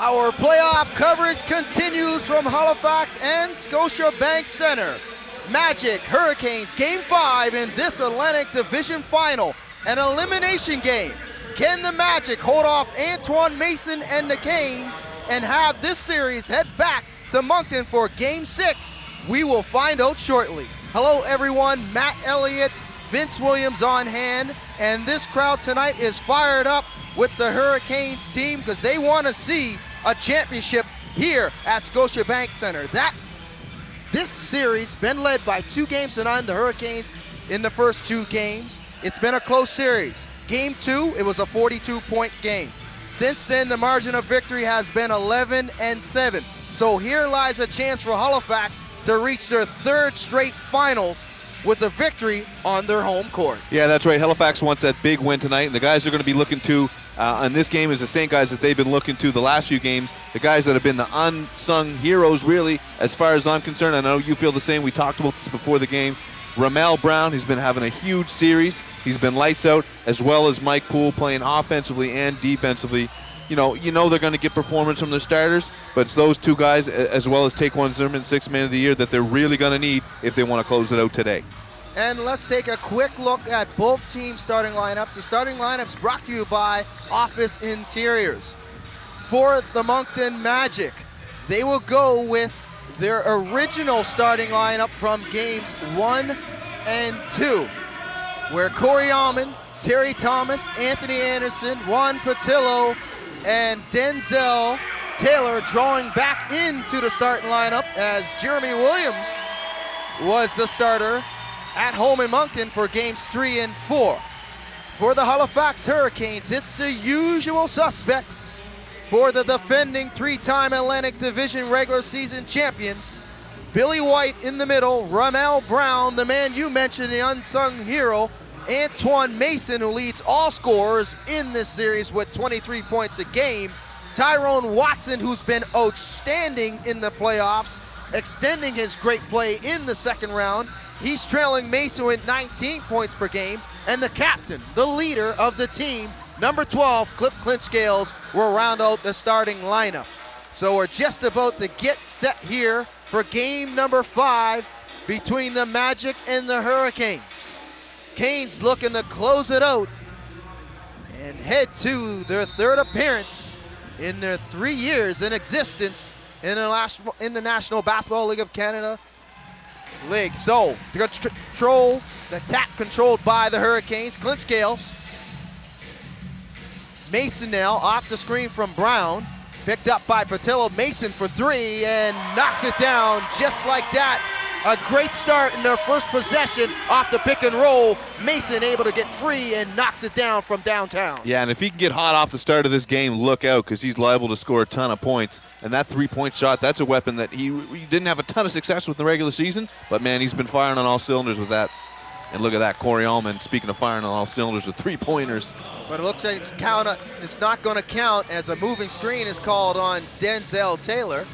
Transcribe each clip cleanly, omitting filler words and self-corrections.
Our playoff coverage continues from Halifax and Scotiabank Center. Magic Hurricanes Game 5 in this Atlantic Division Final, an elimination game. Can the Magic hold off Antoine Mason and the Canes and have this series head back to Moncton for Game 6? We will find out shortly. Hello everyone, Matt Elliott, Vince Williams on hand, and this crowd tonight is fired up with the Hurricanes team because they want to see a championship here at Scotiabank Center. This series been led by 2-0 the Hurricanes in the first 2 games. It's been a close series. Game 2, it was a 42-point game. Since then, the margin of victory has been 11-7. So here lies a chance for Halifax to reach their 3rd straight finals with a victory on their home court. Yeah, that's right. Halifax wants that big win tonight, and the guys are going to be looking to on this game is the same guys that they've been looking to the last few games, the guys that have been the unsung heroes, really, as far as I'm concerned. I know you feel the same. We talked about this before the game. Ramel Brown, he's been having a huge series. He's been lights out, as well as Mike Poole playing offensively and defensively. You know they're going to get performance from their starters, but it's those 2 guys, as well as Taquan Zimmerman, 6th man of the year, that they're really going to need if they want to close it out today. And let's take a quick look at both teams' starting lineups. The starting lineups brought to you by Office Interiors. For the Moncton Magic, they will go with their original starting lineup from games 1 and 2, where Corey Allman, Terry Thomas, Anthony Anderson, Juan Patillo, and Denzel Taylor drawing back into the starting lineup as Jeremy Williams was the starter at home in Moncton for games 3 and 4. For the Halifax Hurricanes, it's the usual suspects. For the defending 3-time Atlantic Division regular season champions, Billy White in the middle, Ramel Brown, the man you mentioned, the unsung hero, Antoine Mason, who leads all scorers in this series with 23 points a game, Tyrone Watson, who's been outstanding in the playoffs, extending his great play in the second round. He's trailing Mason with 19 points per game, and the captain, the leader of the team, number 12, Cliff Clinchgales, will round out the starting lineup. So we're just about to get set here for game number 5 between the Magic and the Hurricanes. Canes looking to close it out and head to their 3rd appearance in their 3 years in existence in the National Basketball League of Canada League. So the attack controlled by the Hurricanes. Clinchgales. Mason now off the screen from Brown. Picked up by Patillo. Mason for 3 and knocks it down just like that. A great start in their first possession off the pick and roll. Mason able to get free and knocks it down from downtown. Yeah, and if he can get hot off the start of this game, look out, because he's liable to score a ton of points. And that 3-point shot, that's a weapon that he didn't have a ton of success with in the regular season, but man, he's been firing on all cylinders with that. And look at that, Corey Allman, speaking of firing on all cylinders with 3-pointers. But it looks like it's not going to count as a moving screen is called on Denzel Taylor.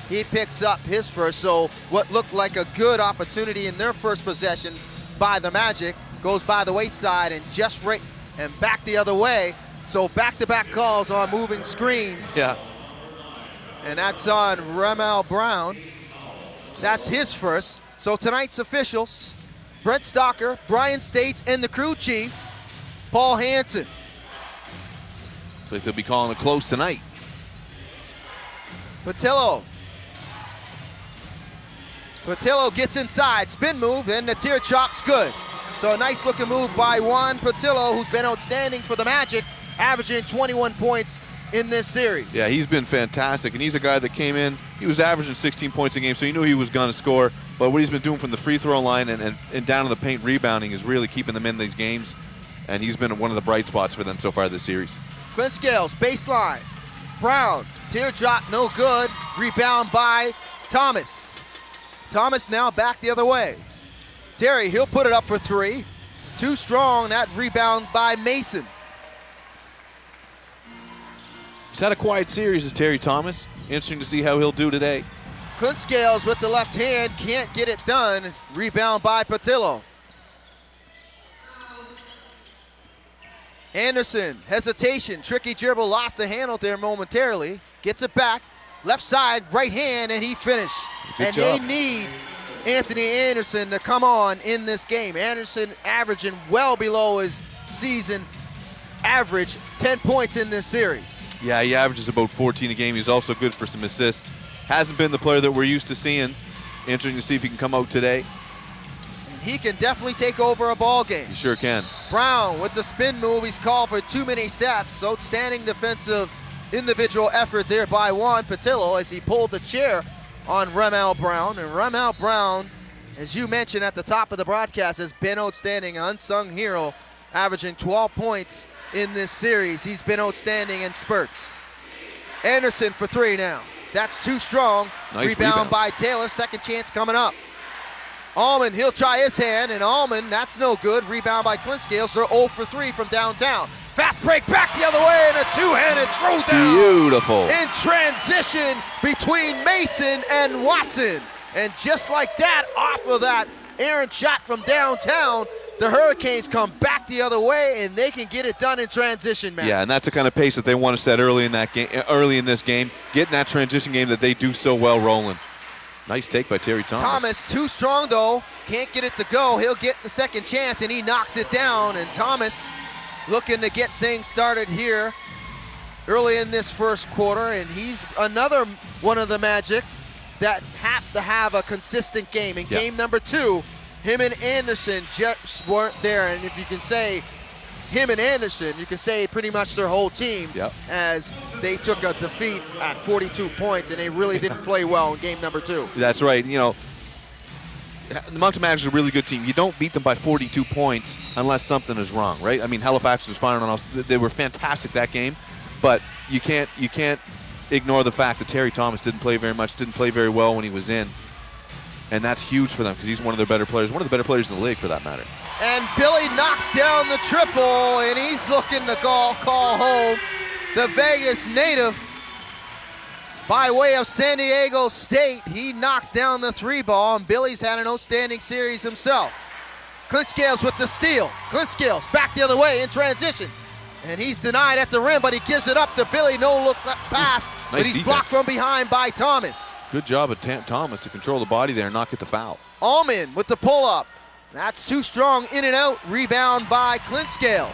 He picks up his first, so what looked like a good opportunity in their first possession by the Magic goes by the wayside and just right and back the other way. So back-to-back calls on moving screens. Yeah. And that's on Ramel Brown. That's his first. So tonight's officials, Brent Stocker, Brian States, and the crew chief, Paul Hansen. Looks like they'll be calling it close tonight. Patillo gets inside, spin move, and the tear chop's good. So a nice looking move by Juan Patillo, who's been outstanding for the Magic, averaging 21 points in this series. Yeah, he's been fantastic, and he's a guy that came in, he was averaging 16 points a game, so you knew he was going to score, but what he's been doing from the free throw line and down to the paint rebounding is really keeping them in these games, and he's been one of the bright spots for them so far this series. Clinchgales, baseline. Brown, teardrop, no good. Rebound by Thomas. Thomas now back the other way. Terry, he'll put it up for 3. Too strong, that rebound by Mason. He's had a quiet series as Terry Thomas. Interesting to see how he'll do today. Clinchgales with the left hand, can't get it done. Rebound by Patillo. Anderson, hesitation, tricky dribble, lost the handle there momentarily. gets it back, left side, right hand, and he finished. Good job. They need Anthony Anderson to come on in this game. Anderson averaging well below his season average, 10 points in this series. Yeah, he averages about 14 a game. He's also good for some assists. Hasn't been the player that we're used to seeing. Interesting to see if he can come out today. And he can definitely take over a ball game. He sure can. Brown with the spin move. He's called for too many steps. Outstanding defensive individual effort there by Juan Patillo as he pulled the chair on Ramel Brown. And Ramel Brown, as you mentioned at the top of the broadcast, has been outstanding, unsung hero, averaging 12 points in this series. He's been outstanding in spurts. Anderson for three now. That's too strong. Nice rebound by Taylor. Second chance coming up. Allman, he'll try his hand, and Allman, that's no good. Rebound by Clint Scales. They're 0 for 3 from downtown. Fast break back the other way, and a two-handed throwdown. Beautiful. In transition between Mason and Watson. And just like that, off of that errant shot from downtown, the Hurricanes come back the other way, and they can get it done in transition, man. Yeah, and that's the kind of pace that they want to set early in that game, early in this game, getting that transition game that they do so well rolling. Nice take by Terry Thomas. Thomas too strong though, can't get it to go. He'll get the second chance, and he knocks it down. And Thomas looking to get things started here early in this first quarter, and he's another one of the Magic that have to have a consistent game. In game number 2, him and Anderson just weren't there, and if you can say him and Anderson, you can say pretty much their whole team, as they took a defeat at 42 points, and they really didn't play well in game number 2. That's right. You know, the Moncton Magic is a really good team. You don't beat them by 42 points unless something is wrong, right? I mean, Halifax was firing on us. They were fantastic that game, but you can't ignore the fact that Terry Thomas didn't play very much, didn't play very well when he was in. And that's huge for them because he's one of their better players, one of the better players in the league for that matter. And Billy knocks down the triple, and he's looking to call home the Vegas native by way of San Diego State. He knocks down the 3-ball, and Billy's had an outstanding series himself. Clint Scales with the steal. Clint Scales back the other way in transition. And he's denied at the rim, but he gives it up to Billy. No look pass, but he's blocked from behind by Thomas. Good job of Thomas to control the body there and not get the foul. Allman with the pull-up. That's too strong, in and out. Rebound by Clint Scales.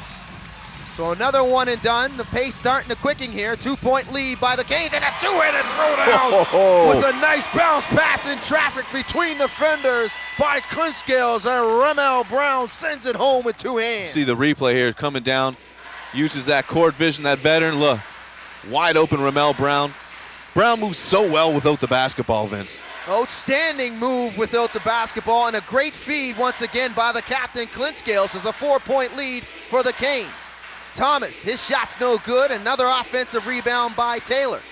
So another one and done. The pace starting to quicken here. 2-point lead by the Canes, and a two-handed throwdown with a nice bounce pass in traffic between defenders by Clint Scales, and Ramel Brown sends it home with two hands. See the replay here coming down. Uses that court vision, that veteran. Look, wide open Ramel Brown. Brown moves so well without the basketball, Vince. Outstanding move without the basketball, and a great feed once again by the captain, Clint Scales, as a 4-point lead for the Canes. Thomas, his shot's no good. Another offensive rebound by Taylor.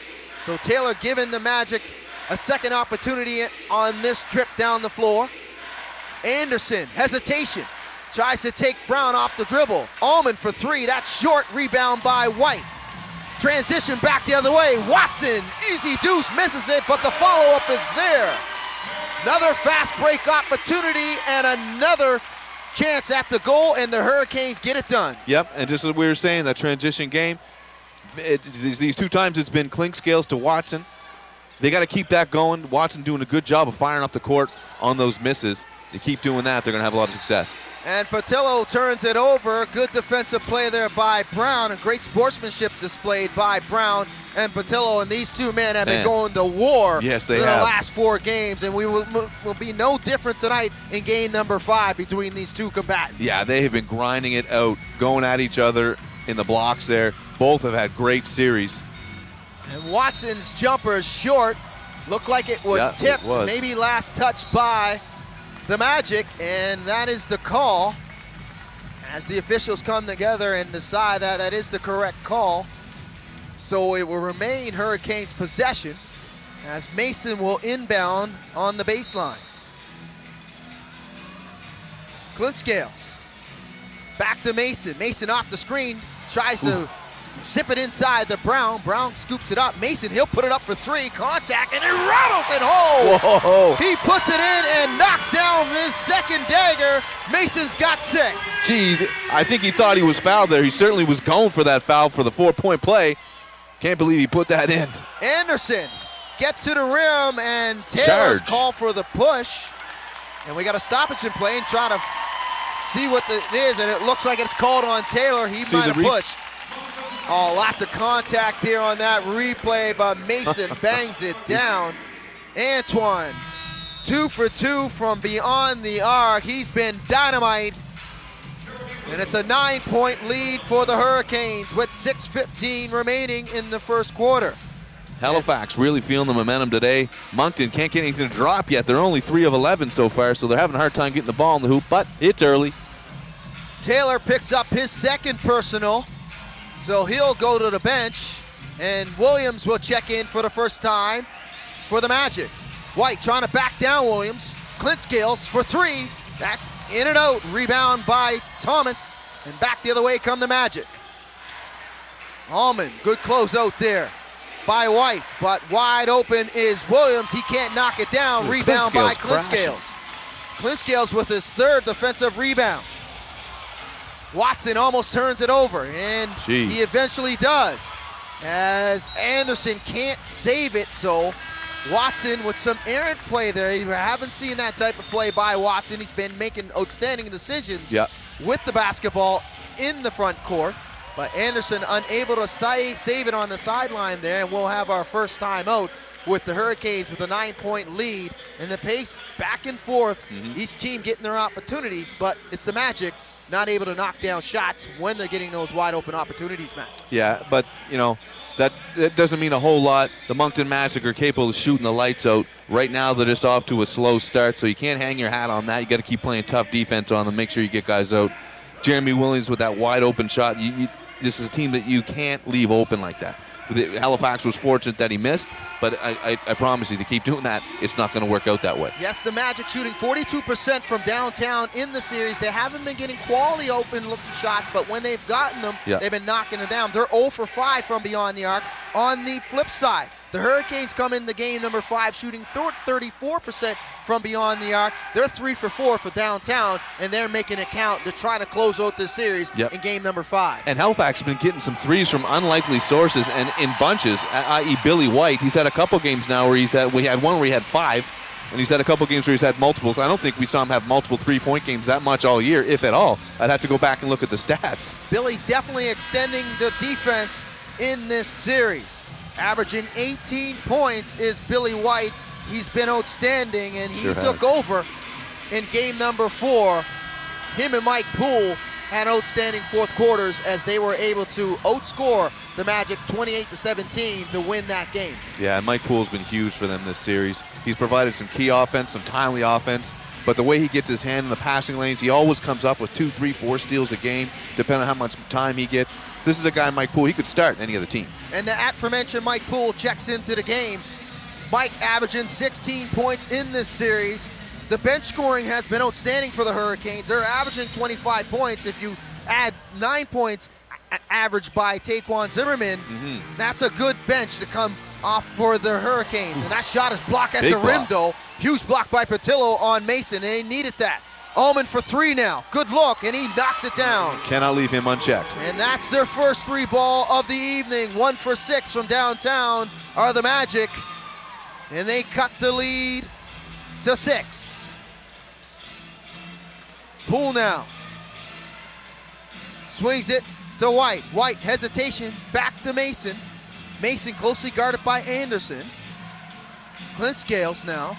So Taylor giving the Magic a second opportunity on this trip down the floor. Anderson, hesitation. Tries to take Brown off the dribble. Allman for 3, that's short. Rebound by White. Transition back the other way. Watson, easy deuce, misses it, but the follow-up is there. Another fast break opportunity and another chance at the goal, and the Hurricanes get it done. Yep, and just as we were saying, that transition game, these 2 times it's been Clint Scales to Watson. They got to keep that going. Watson doing a good job of firing up the court on those misses. They keep doing that, they're going to have a lot of success. And Patillo turns it over. Good defensive play there by Brown, and great sportsmanship displayed by Brown and Patillo. And these two men have been going to war in the last 4 games, and we will be no different tonight in game number 5 between these two combatants. Yeah, they have been grinding it out, going at each other in the blocks there. Both have had great series. And Watson's jumper is short. Looked like it was tipped, maybe last touch by the Magic, and that is the call as the officials come together and decide that that is the correct call. So it will remain Hurricanes possession as Mason will inbound on the baseline. Clint Scales back to Mason. Mason off the screen, tries to zip it inside the Brown. Brown scoops it up. Mason, he'll put it up for 3. Contact, and he rattles it home. Whoa. He puts it in and knocks down this second dagger. Mason's got 6. Jeez, I think he thought he was fouled there. He certainly was going for that foul for the 4-point play. Can't believe he put that in. Anderson gets to the rim, and Taylor's Charge. called for the push. And we got a stoppage in play and try to see what it is, and it looks like it's called on Taylor. He might have pushed. Oh, lots of contact here on that replay, but Mason bangs it down. Antoine, 2 for 2 from beyond the arc. He's been dynamite. And it's a 9-point lead for the Hurricanes with 6:15 remaining in the first quarter. Halifax really feeling the momentum today. Moncton can't get anything to drop yet. They're only 3 of 11 so far, so they're having a hard time getting the ball in the hoop, but it's early. Taylor picks up his second personal, so he'll go to the bench, and Williams will check in for the first time for the Magic. White trying to back down Williams. Clint Scales for 3. That's in and out. Rebound by Thomas, and back the other way come the Magic. Allman, good close out there by White, but wide open is Williams. He can't knock it down. Rebound by Clint Scales. Clint Scales with his 3rd defensive rebound. Watson almost turns it over, and he eventually does, as Anderson can't save it. So Watson with some errant play there. You haven't seen that type of play by Watson. He's been making outstanding decisions with the basketball in the front court. But Anderson unable to save it on the sideline there, and we'll have our first time out with the Hurricanes with a 9-point lead. And the pace back and forth, each team getting their opportunities, but it's the Magic not able to knock down shots when they're getting those wide open opportunities, Matt. Yeah, but you know, that doesn't mean a whole lot. The Moncton Magic are capable of shooting the lights out. Right now they're just off to a slow start, so you can't hang your hat on that. You got to keep playing tough defense on them, make sure you get guys out. Jeremy Williams with that wide open shot. This is a team that you can't leave open like that. Halifax was fortunate that he missed, but I promise you, to keep doing that, it's not going to work out that way. Yes, the Magic shooting 42% from downtown in the series. They haven't been getting quality open-looking shots, but when they've gotten them, they've been knocking them down. They're 0 for 5 from beyond the arc. On the flip side, the Hurricanes come in the game number 5 shooting 34% from beyond the arc. They're 3 for 4 for downtown, and they're making it count to try to close out this series in game number 5. And Halifax has been getting some threes from unlikely sources and in bunches, i.e. Billy White. He's had a couple games now where we had one where he had 5, and he's had a couple games where he's had multiples. I don't think we saw him have multiple 3-point games that much all year, if at all. I'd have to go back and look at the stats. Billy definitely extending the defense in this series. Averaging 18 points is Billy White. He's been outstanding, and he took over in game number 4. Him and Mike Poole had outstanding fourth quarters as they were able to outscore the Magic 28-17 to win that game. Yeah, and Mike Poole's been huge for them this series. He's provided some key offense, some timely offense, but the way he gets his hand in the passing lanes, he always comes up with 2, 3, 4 steals a game, depending on how much time he gets. This is a guy, Mike Poole, he could start any other team. And the aforementioned Mike Poole checks into the game. Mike averaging 16 points in this series. The bench scoring has been outstanding for the Hurricanes. They're averaging 25 points. If you add 9 points averaged by Taquan Zimmerman, that's a good bench to come off for the Hurricanes. And that shot is blocked at the rim, though. Huge block by Patillo on Mason, and they needed that. Allman for 3 now. Good look, and he knocks it down. Cannot leave him unchecked. And that's their first 3 ball of the evening. 1 for 6 from downtown are the Magic. And they cut the lead to 6. Poole now. Swings it to White. White, hesitation, back to Mason. Mason closely guarded by Anderson. Clint Scales now.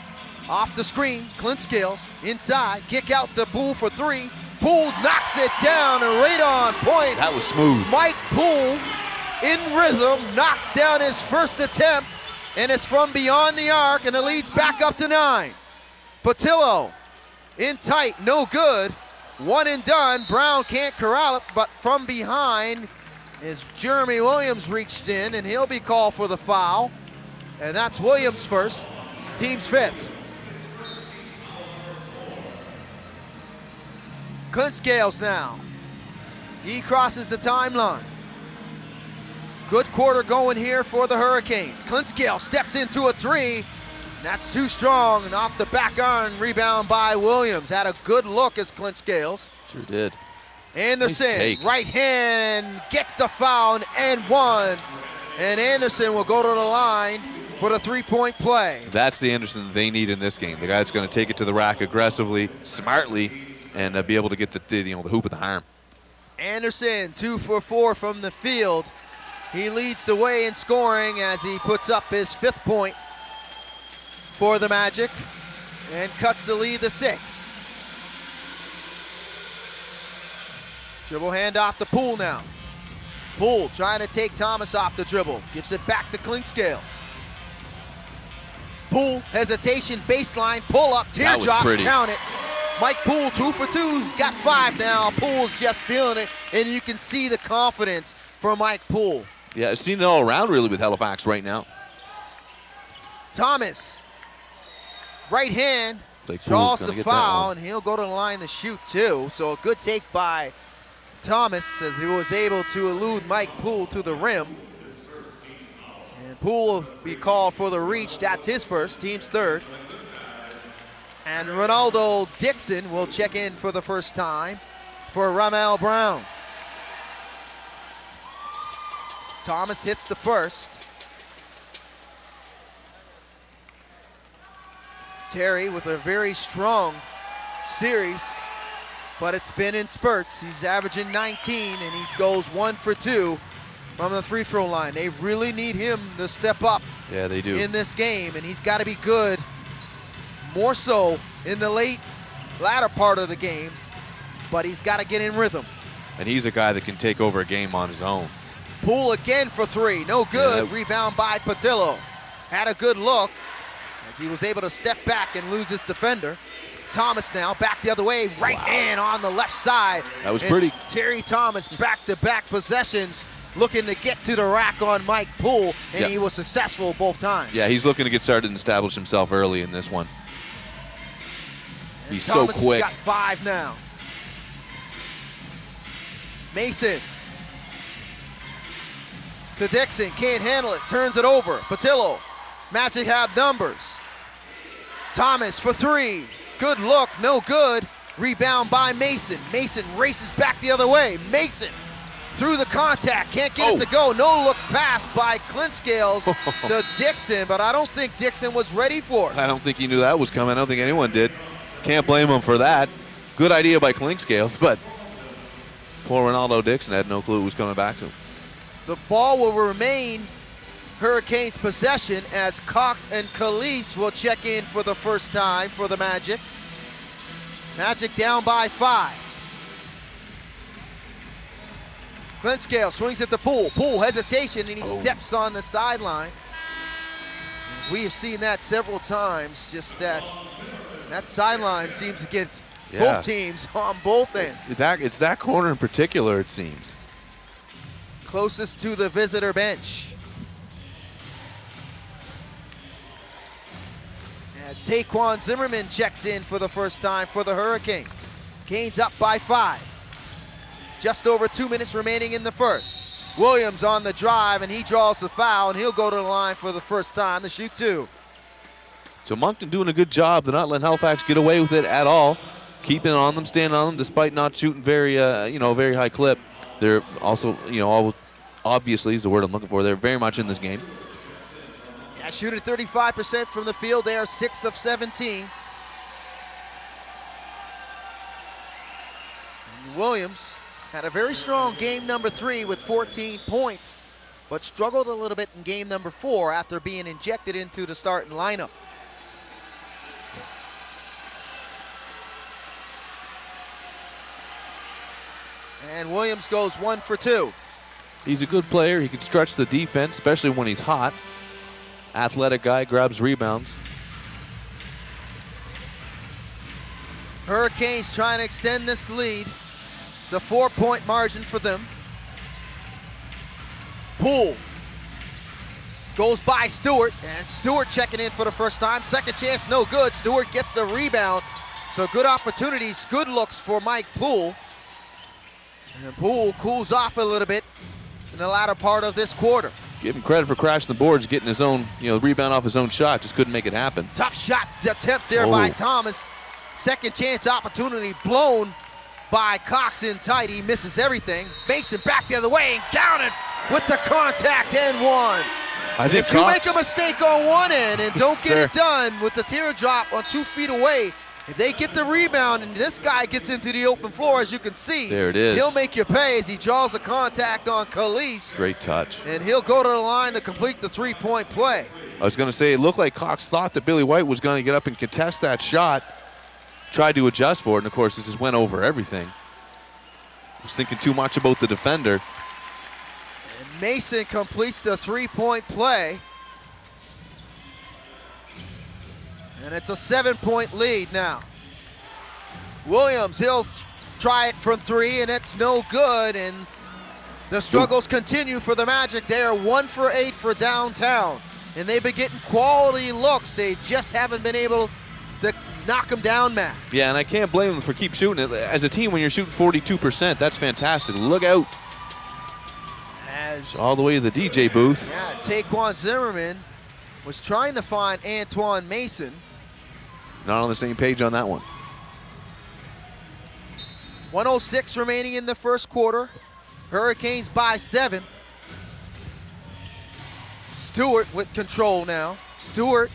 Off the screen, Clint Scales inside, kick out to Poole for 3. Poole knocks it down and right on point. That was smooth. Mike Poole in rhythm, knocks down his first attempt, and it's from beyond the arc, and it leads back up to 9. Patillo in tight, no good. 1 and done. Brown can't corral it, but from behind is Jeremy Williams reached in, and he'll be called for the foul. And that's Williams first, team's 5th. Clint Scales now. He crosses the timeline. Good quarter going here for the Hurricanes. Clint Scales steps into a 3. That's too strong, and off the back iron, rebound by Williams. Had a good look as Clint Scales. Sure did. Anderson, nice take. Right hand, gets the foul, and 1 And Anderson will go to the line for the three-point play. That's the Anderson they need in this game. The guy that's going to take it to the rack aggressively, smartly, and be able to get the hoop at the arm. Anderson, 2 for 4 from the field. He leads the way in scoring as he puts up his 5th point for the Magic and cuts the lead to 6. Dribble handoff to Poole now. Poole trying to take Thomas off the dribble. Gives it back to Clinkscales. Poole, hesitation, baseline, pull up, teardrop, count it. Mike Poole, 2 for 2, he's got 5 now. Poole's just feeling it, and you can see the confidence from Mike Poole. Yeah, I've seen it all around really with Halifax right now. Thomas, right hand, draws the foul, and he'll go to the line to shoot too. So a good take by Thomas as he was able to elude Mike Poole to the rim. And Poole will be called for the reach. That's his first, team's 3rd. And Ronaldo Dixon will check in for the first time for Ramel Brown. Thomas hits the first. Terry with a very strong series, but it's been in spurts. He's averaging 19 and he goes 1 for 2 from the free throw line. They really need him to step up. Yeah, they do. In this game, and he's got to be good more so in the latter part of the game, but he's got to get in rhythm. And he's a guy that can take over a game on his own. Poole again for 3, no good. Yeah. Rebound by Patillo. Had a good look as he was able to step back and lose his defender. Thomas now back the other way, right hand on the left side. That was pretty. Terry Thomas back-to-back possessions, looking to get to the rack on Mike Poole, and he was successful both times. Yeah, he's looking to get started and establish himself early in this one. And he's Thomas so quick. Got 5 now. Mason to Dixon, can't handle it, turns it over. Patillo, Magic have numbers. Thomas for 3, good look, no good. Rebound by Mason. Mason races back the other way. Mason through the contact, can't get it to go. No look pass by Clinkscales to Dixon, but I don't think Dixon was ready for it. I don't think he knew that was coming. I don't think anyone did. Can't blame him for that. Good idea by Clinkscales, but poor Ronaldo Dixon had no clue it was coming back to him. The ball will remain Hurricanes' possession as Cox and Calise will check in for the first time for the Magic. Magic down by 5. Clinkscale swings at the Poole. Poole hesitation and he steps on the sideline. We have seen that several times, just that sideline seems to get both teams on both ends. It's that corner in particular, it seems. Closest to the visitor bench. As Taquan Zimmerman checks in for the first time for the Hurricanes. Canes up by 5. Just over 2 minutes remaining in the first. Williams on the drive, and he draws the foul, and he'll go to the line for the first time to shoot 2. So Moncton doing a good job. They're not letting Halifax get away with it at all. Keeping on them, standing on them, despite not shooting very, very high clip. They're also, obviously is the word I'm looking for. They're very much in this game. Yeah, shooting 35% from the field. They are 6 of 17. And Williams had a very strong game number 3 with 14 points, but struggled a little bit in game number 4 after being injected into the starting lineup. And Williams goes 1 for 2. He's a good player. He can stretch the defense, especially when he's hot. Athletic guy, grabs rebounds. Hurricanes trying to extend this lead. It's a 4-point margin for them. Poole goes by Stewart, and Stewart checking in for the first time. Second chance, no good. Stewart gets the rebound. So good opportunities, good looks for Mike Poole. And Poole cools off a little bit in the latter part of this quarter. Give him credit for crashing the boards, getting his own, rebound off his own shot. Just couldn't make it happen. Tough shot attempt there by Thomas. Second chance opportunity blown by Cox in tight. He misses everything. Mason back the other way and counted with the contact and one. I think if you make a mistake on one end and don't get it done with the teardrop on 2 feet away, if they get the rebound and this guy gets into the open floor, as you can see, there it is. He'll make you pay as he draws the contact on Khalees. Great touch. And he'll go to the line to complete the 3-point play. I was going to say, it looked like Cox thought that Billy White was going to get up and contest that shot, tried to adjust for it, and of course it just went over everything. Was thinking too much about the defender. And Mason completes the 3-point play. And it's a 7-point lead now. Williams, he'll try it from 3, and it's no good. And the struggles continue for the Magic. They are 1 for 8 for downtown. And they've been getting quality looks. They just haven't been able to knock them down, Matt. Yeah, and I can't blame them for keep shooting it. As a team, when you're shooting 42%, that's fantastic. Look out. As all the way to the DJ booth. Yeah, Taquan Zimmerman was trying to find Antoine Mason. Not on the same page on that one. 1:06 remaining in the first quarter. Hurricanes by 7. Stewart with control now. Stewart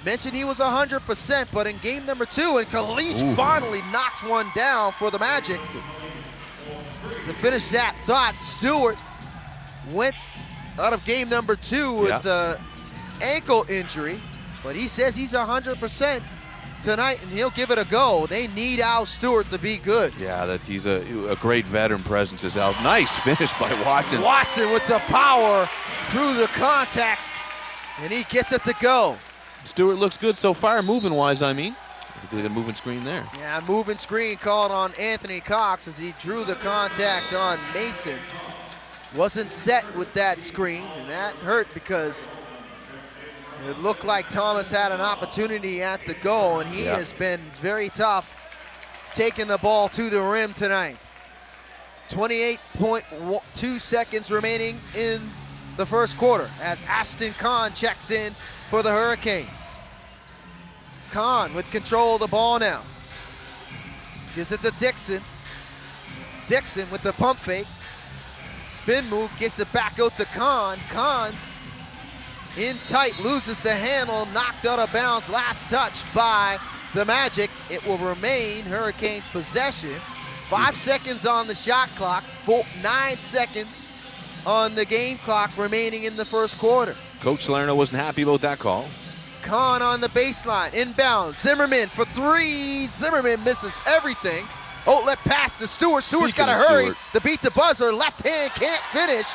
mentioned he was 100%, but in game number 2, and Khalees finally knocks one down for the Magic. To finish that thought, Stewart went out of game number 2 with the ankle injury, but he says he's 100% tonight, and he'll give it a go. They need Al Stewart to be good. Yeah, that he's a great veteran presence is Al. Nice finish by Watson. Watson with the power through the contact, and he gets it to go. Stewart looks good so far, moving-wise, I mean. I think they got a moving screen there. Yeah, moving screen called on Anthony Cox as he drew the contact on Mason. Wasn't set with that screen, and that hurt because it looked like Thomas had an opportunity at the goal, and he has been very tough taking the ball to the rim tonight. 28.2 seconds remaining in the first quarter as Aston Kahn checks in for the Hurricanes. Kahn with control of the ball now. Gives it to Dixon. Dixon with the pump fake. Spin move, gets it back out to Kahn. Kahn in tight, loses the handle, knocked out of bounds. Last touch by the Magic. It will remain Hurricanes possession. 5 seconds on the shot clock, 9 seconds on the game clock remaining in the first quarter. Coach Salerno wasn't happy about that call. Kahn on the baseline, inbound. Zimmerman for 3. Zimmerman misses everything. Outlet pass to Stewart. Stewart's got to hurry to beat the buzzer. Left hand can't finish.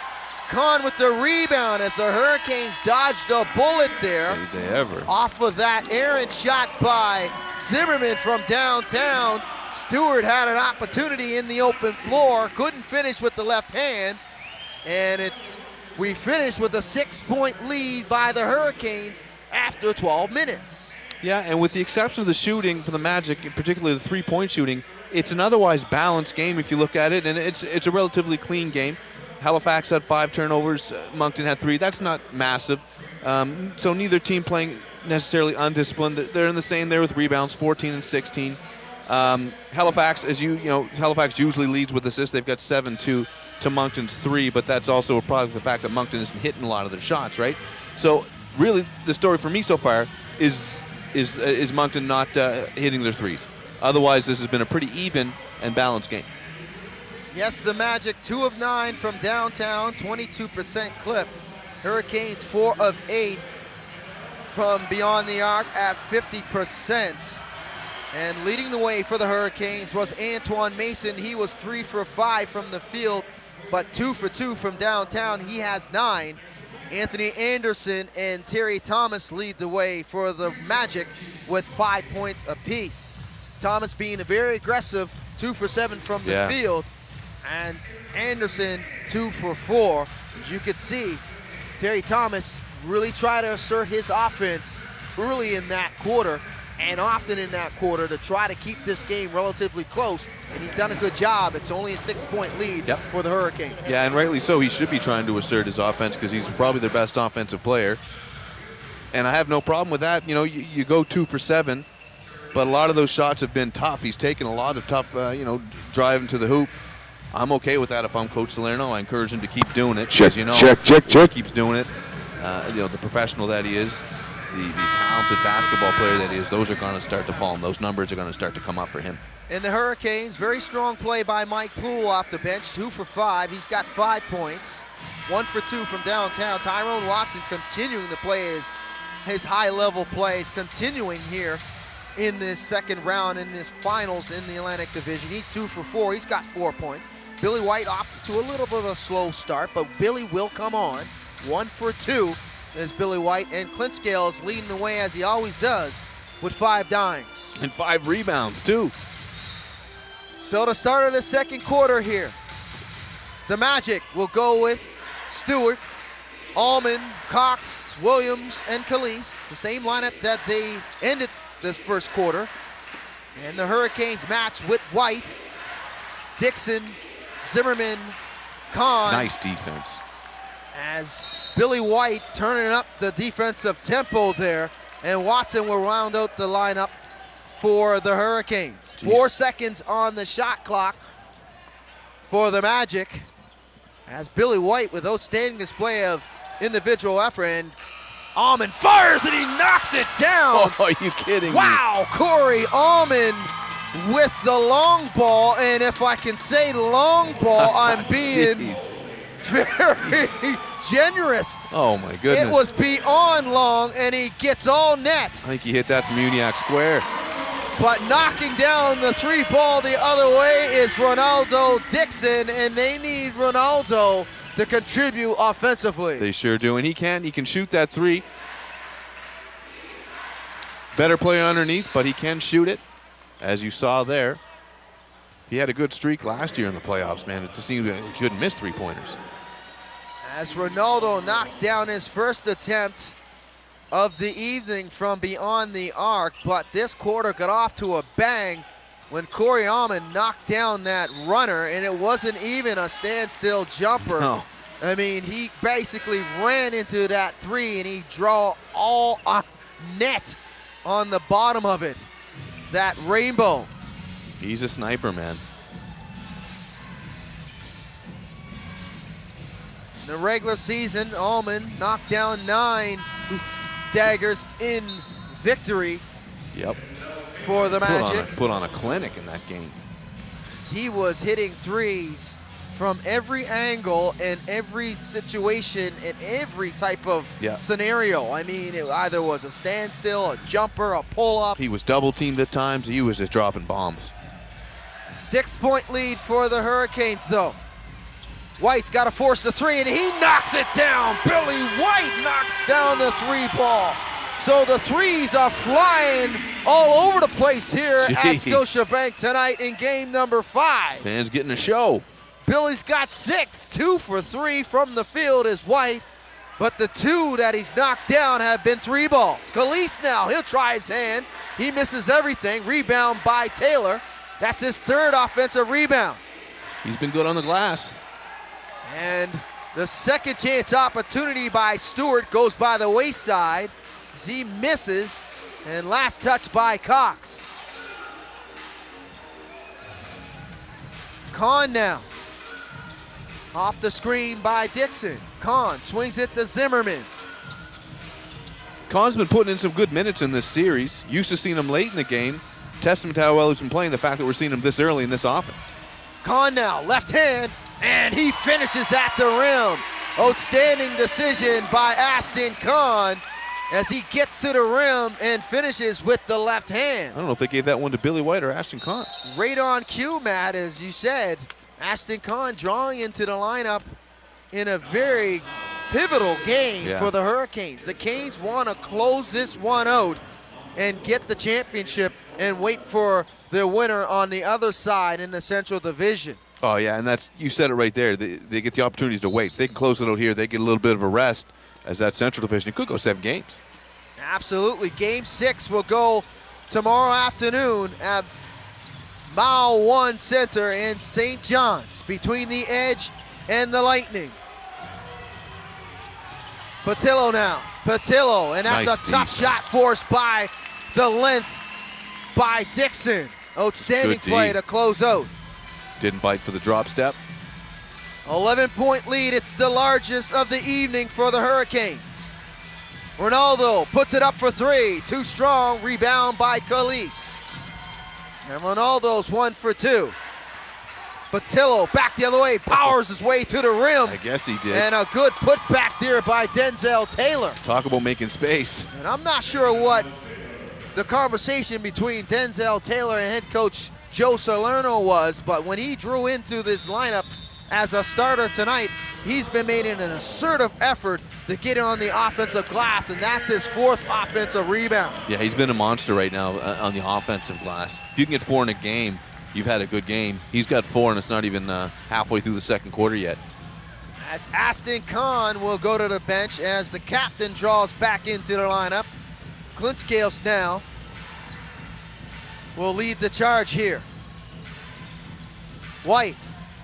Kahn with the rebound as the Hurricanes dodged a bullet there. Did they ever? Off of that errant shot by Zimmerman from downtown. Stewart had an opportunity in the open floor. Couldn't finish with the left hand. And we finished with a 6-point lead by the Hurricanes after 12 minutes. Yeah, and with the exception of the shooting for the Magic, particularly the 3-point shooting, it's an otherwise balanced game if you look at it, and it's a relatively clean game. Halifax had 5 turnovers, Moncton had 3. That's not massive. So neither team playing necessarily undisciplined. They're in the same there with rebounds, 14 and 16. Halifax, Halifax usually leads with assists. They've got 7 to Moncton's 3, but that's also a product of the fact that Moncton isn't hitting a lot of their shots, right? So really, the story for me so far is Moncton not hitting their 3s. Otherwise, this has been a pretty even and balanced game. Yes, the Magic 2 of 9 from downtown, 22% clip. Hurricanes 4 of 8 from beyond the arc at 50%. And leading the way for the Hurricanes was Antoine Mason. He was 3 for 5 from the field, but 2 for 2 from downtown. He has 9. Anthony Anderson and Terry Thomas lead the way for the Magic with 5 points apiece. Thomas being very aggressive, 2 for 7 from the field, and Anderson 2 for 4. As you can see, Terry Thomas really tried to assert his offense early in that quarter and often in that quarter to try to keep this game relatively close, and he's done a good job. It's only a 6-point lead for the Hurricanes. Yeah, and rightly so. He should be trying to assert his offense because he's probably their best offensive player. And I have no problem with that. You know, you go 2 for 7, but a lot of those shots have been tough. He's taken a lot of tough, driving to the hoop. I'm okay with that if I'm Coach Salerno. I encourage him to keep doing it. Check, You know, check. He keeps doing it. The professional that he is, the talented basketball player that he is, those are going to start to fall, and those numbers are going to start to come up for him. And the Hurricanes, very strong play by Mike Poole off the bench, 2 for 5. He's got 5 points, 1 for 2 from downtown. Tyrone Watson continuing to play his high-level plays, continuing here in this second round, in this finals in the Atlantic Division. He's 2 for 4. He's got 4 points. Billy White off to a little bit of a slow start, but Billy will come on. 1 for 2 is Billy White, and Clint Scales leading the way as he always does with 5 dimes. And 5 rebounds, too. So to start of the second quarter here, the Magic will go with Stewart, Allman, Cox, Williams, and Calise, the same lineup that they ended this first quarter. And the Hurricanes match with White, Dixon, Zimmerman, Kahn. Nice defense. As Billy White turning up the defensive tempo there, and Watson will round out the lineup for the Hurricanes. Jeez. 4 seconds on the shot clock for the Magic, as Billy White with outstanding display of individual effort, and Allman fires and he knocks it down. Oh, are you kidding me? Wow, Corey Allman with the long ball, and if I can say long ball, I'm being very generous. Oh my goodness. It was beyond long, and he gets all net. I think he hit that from Uniac Square. But knocking down the 3 ball the other way is Ronaldo Dixon, and they need Ronaldo to contribute offensively. They sure do, and he can shoot that 3. Better play underneath, but he can shoot it, as you saw there. He had a good streak last year in the playoffs, man. It just seemed that he couldn't miss 3-pointers. As Ronaldo knocks down his first attempt of the evening from beyond the arc, but this quarter got off to a bang when Corey Allman knocked down that runner, and it wasn't even a standstill jumper. No. I mean, he basically ran into that 3, and he draw all net on the bottom of it, that rainbow. He's a sniper, man. In the regular season, Allman knocked down 9 daggers in victory. Yep. For the Magic. Put on a clinic in that game. He was hitting 3s from every angle and every situation and every type of scenario. I mean, it either was a standstill, a jumper, a pull-up. He was double-teamed at times. He was just dropping bombs. 6-point lead for the Hurricanes, though. White's got to force the 3, and he knocks it down. Billy White knocks down the 3 ball. So the 3s are flying all over the place here at Scotiabank tonight in game number 5. Fans getting a show. Billy's got 6, 2 for 3 from the field is White, but the 2 that he's knocked down have been 3 balls. Calise now, he'll try his hand. He misses everything. Rebound by Taylor. That's his 3rd offensive rebound. He's been good on the glass. And the second chance opportunity by Stewart goes by the wayside. He misses, and last touch by Cox. Kahn now. Off the screen by Dixon. Kahn swings it to Zimmerman. Kahn's been putting in some good minutes in this series. Used to seeing him late in the game. Testament to how well he's been playing, the fact that we're seeing him this early and this often. Kahn now, left hand, and he finishes at the rim. Outstanding decision by Ashton Kahn as he gets to the rim and finishes with the left hand. I don't know if they gave that one to Billy White or Ashton Kahn. Right on cue, Matt, as you said. Ashton Kahn drawing into the lineup in a very pivotal game for the Hurricanes. The Canes want to close this one out and get the championship and wait for their winner on the other side in the Central Division. Oh, yeah, and that's, you said it right there. They get the opportunity to wait. If they can close it out here, they get a little bit of a rest as that Central Division. It could go 7 games. Absolutely. Game 6 will go tomorrow afternoon at Mile 1 Center in St. John's between the Edge and the Lightning. Patillo now. Patillo, and that's nice a tough shot forced by the length by Dixon. Outstanding play to close out. Didn't bite for the drop step. 11-point lead. It's the largest of the evening for the Hurricanes. Ronaldo puts it up for three. Too strong. Rebound by Calise. And Ronaldo's 1 for 2. Patillo back the other way, powers his way to the rim. I guess he did. And a good putback there by Denzel Taylor. Talk about making space. And I'm not sure what the conversation between Denzel Taylor and head coach Joe Salerno was, but when he drew into this lineup as a starter tonight, he's been making an assertive effort to get on the offensive glass, and that's his 4th offensive rebound. Yeah, he's been a monster right now on the offensive glass. If you can get 4 in a game, you've had a good game. He's got 4, and it's not even halfway through the second quarter yet. As Aston Kahn will go to the bench as the captain draws back into the lineup. Clint Scales now will lead the charge here. White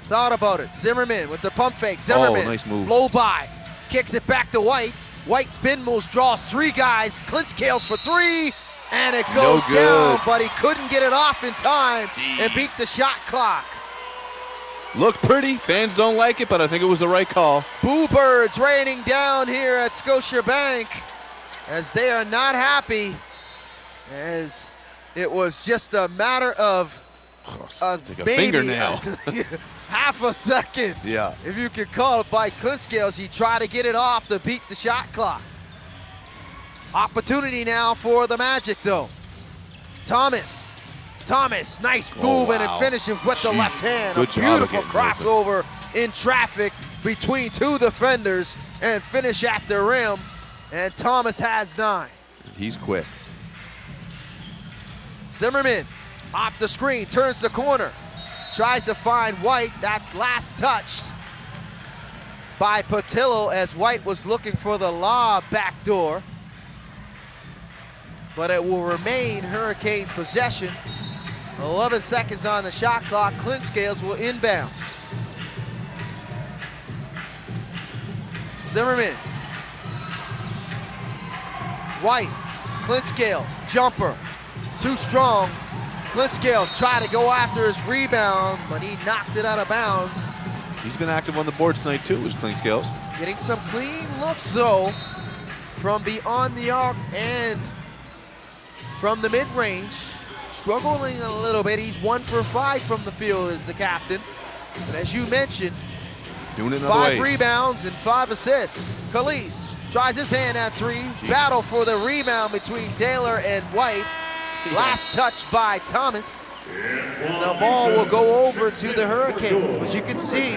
thought about it. Zimmerman with the pump fake. Zimmerman, nice move. Blow by, kicks it back to White. White spin moves, draws 3 guys. Clint Scales for 3, and it goes down, but he couldn't get it off in time and beat the shot clock. Looked pretty. Fans don't like it, but I think it was the right call. Boo birds raining down here at Scotiabank as they are not happy, as it was just a matter of like a fingernail. half a second, Yeah. if you could call it, by Clint Scales. He tried to get it off to beat the shot clock. Opportunity now for the Magic, though. Thomas, nice movement and finishing with the left hand. Good a job of beautiful getting crossover in traffic between 2 defenders and finish at the rim. And Thomas has 9. He's quick. Zimmerman off the screen, turns the corner, tries to find White. That's last touched by Patillo as White was looking for the lob backdoor. But it will remain Hurricanes possession. 11 seconds on the shot clock. Clint Scales will inbound. Zimmerman. White. Clint Scales. Jumper. Too strong. Clint Scales try to go after his rebound, but he knocks it out of bounds. He's been active on the board tonight too, is Clint Scales. Getting some clean looks though from beyond the arc and from the mid-range. Struggling a little bit. He's 1 for 5 from the field as the captain. But as you mentioned, doing it in 5 rebounds and 5 assists. Calise tries his hand at 3. Battle for the rebound between Taylor and White. Last touch by Thomas. And the ball will go over to the Hurricanes. But you can see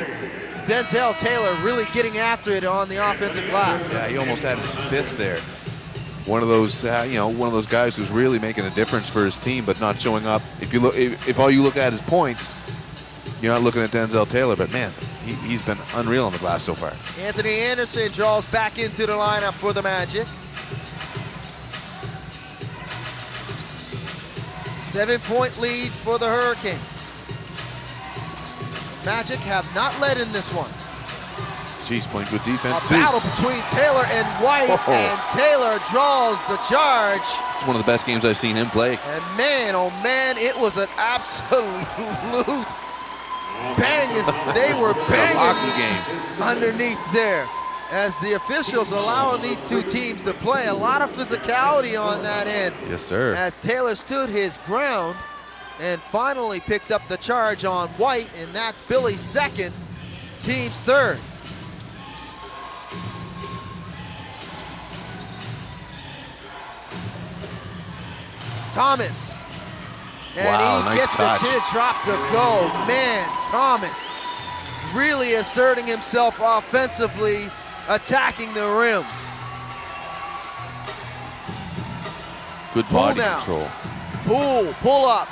Denzel Taylor really getting after it on the offensive glass. Yeah, he almost had his 5th there. One of those, one of those guys who's really making a difference for his team, but not showing up. If you look, if all you look at is points, you're not looking at Denzel Taylor. But man, he's been unreal on the glass so far. Anthony Anderson draws back into the lineup for the Magic. 7-point lead for the Hurricanes. Magic have not led in this one. She's playing good defense A too. battle between Taylor and White, and Taylor draws the charge. It's one of the best games I've seen him play. And man, oh man, it was an absolute banging. They were banging game underneath there. As the officials allowing these two teams to play. A lot of physicality on that end. Yes, sir. As Taylor stood his ground and finally picks up the charge on White, and that's Billy's 2nd, team's 3rd. Thomas. And he gets the teardrop to go. Man, Thomas really asserting himself offensively, attacking the rim. Good body control. Pull up.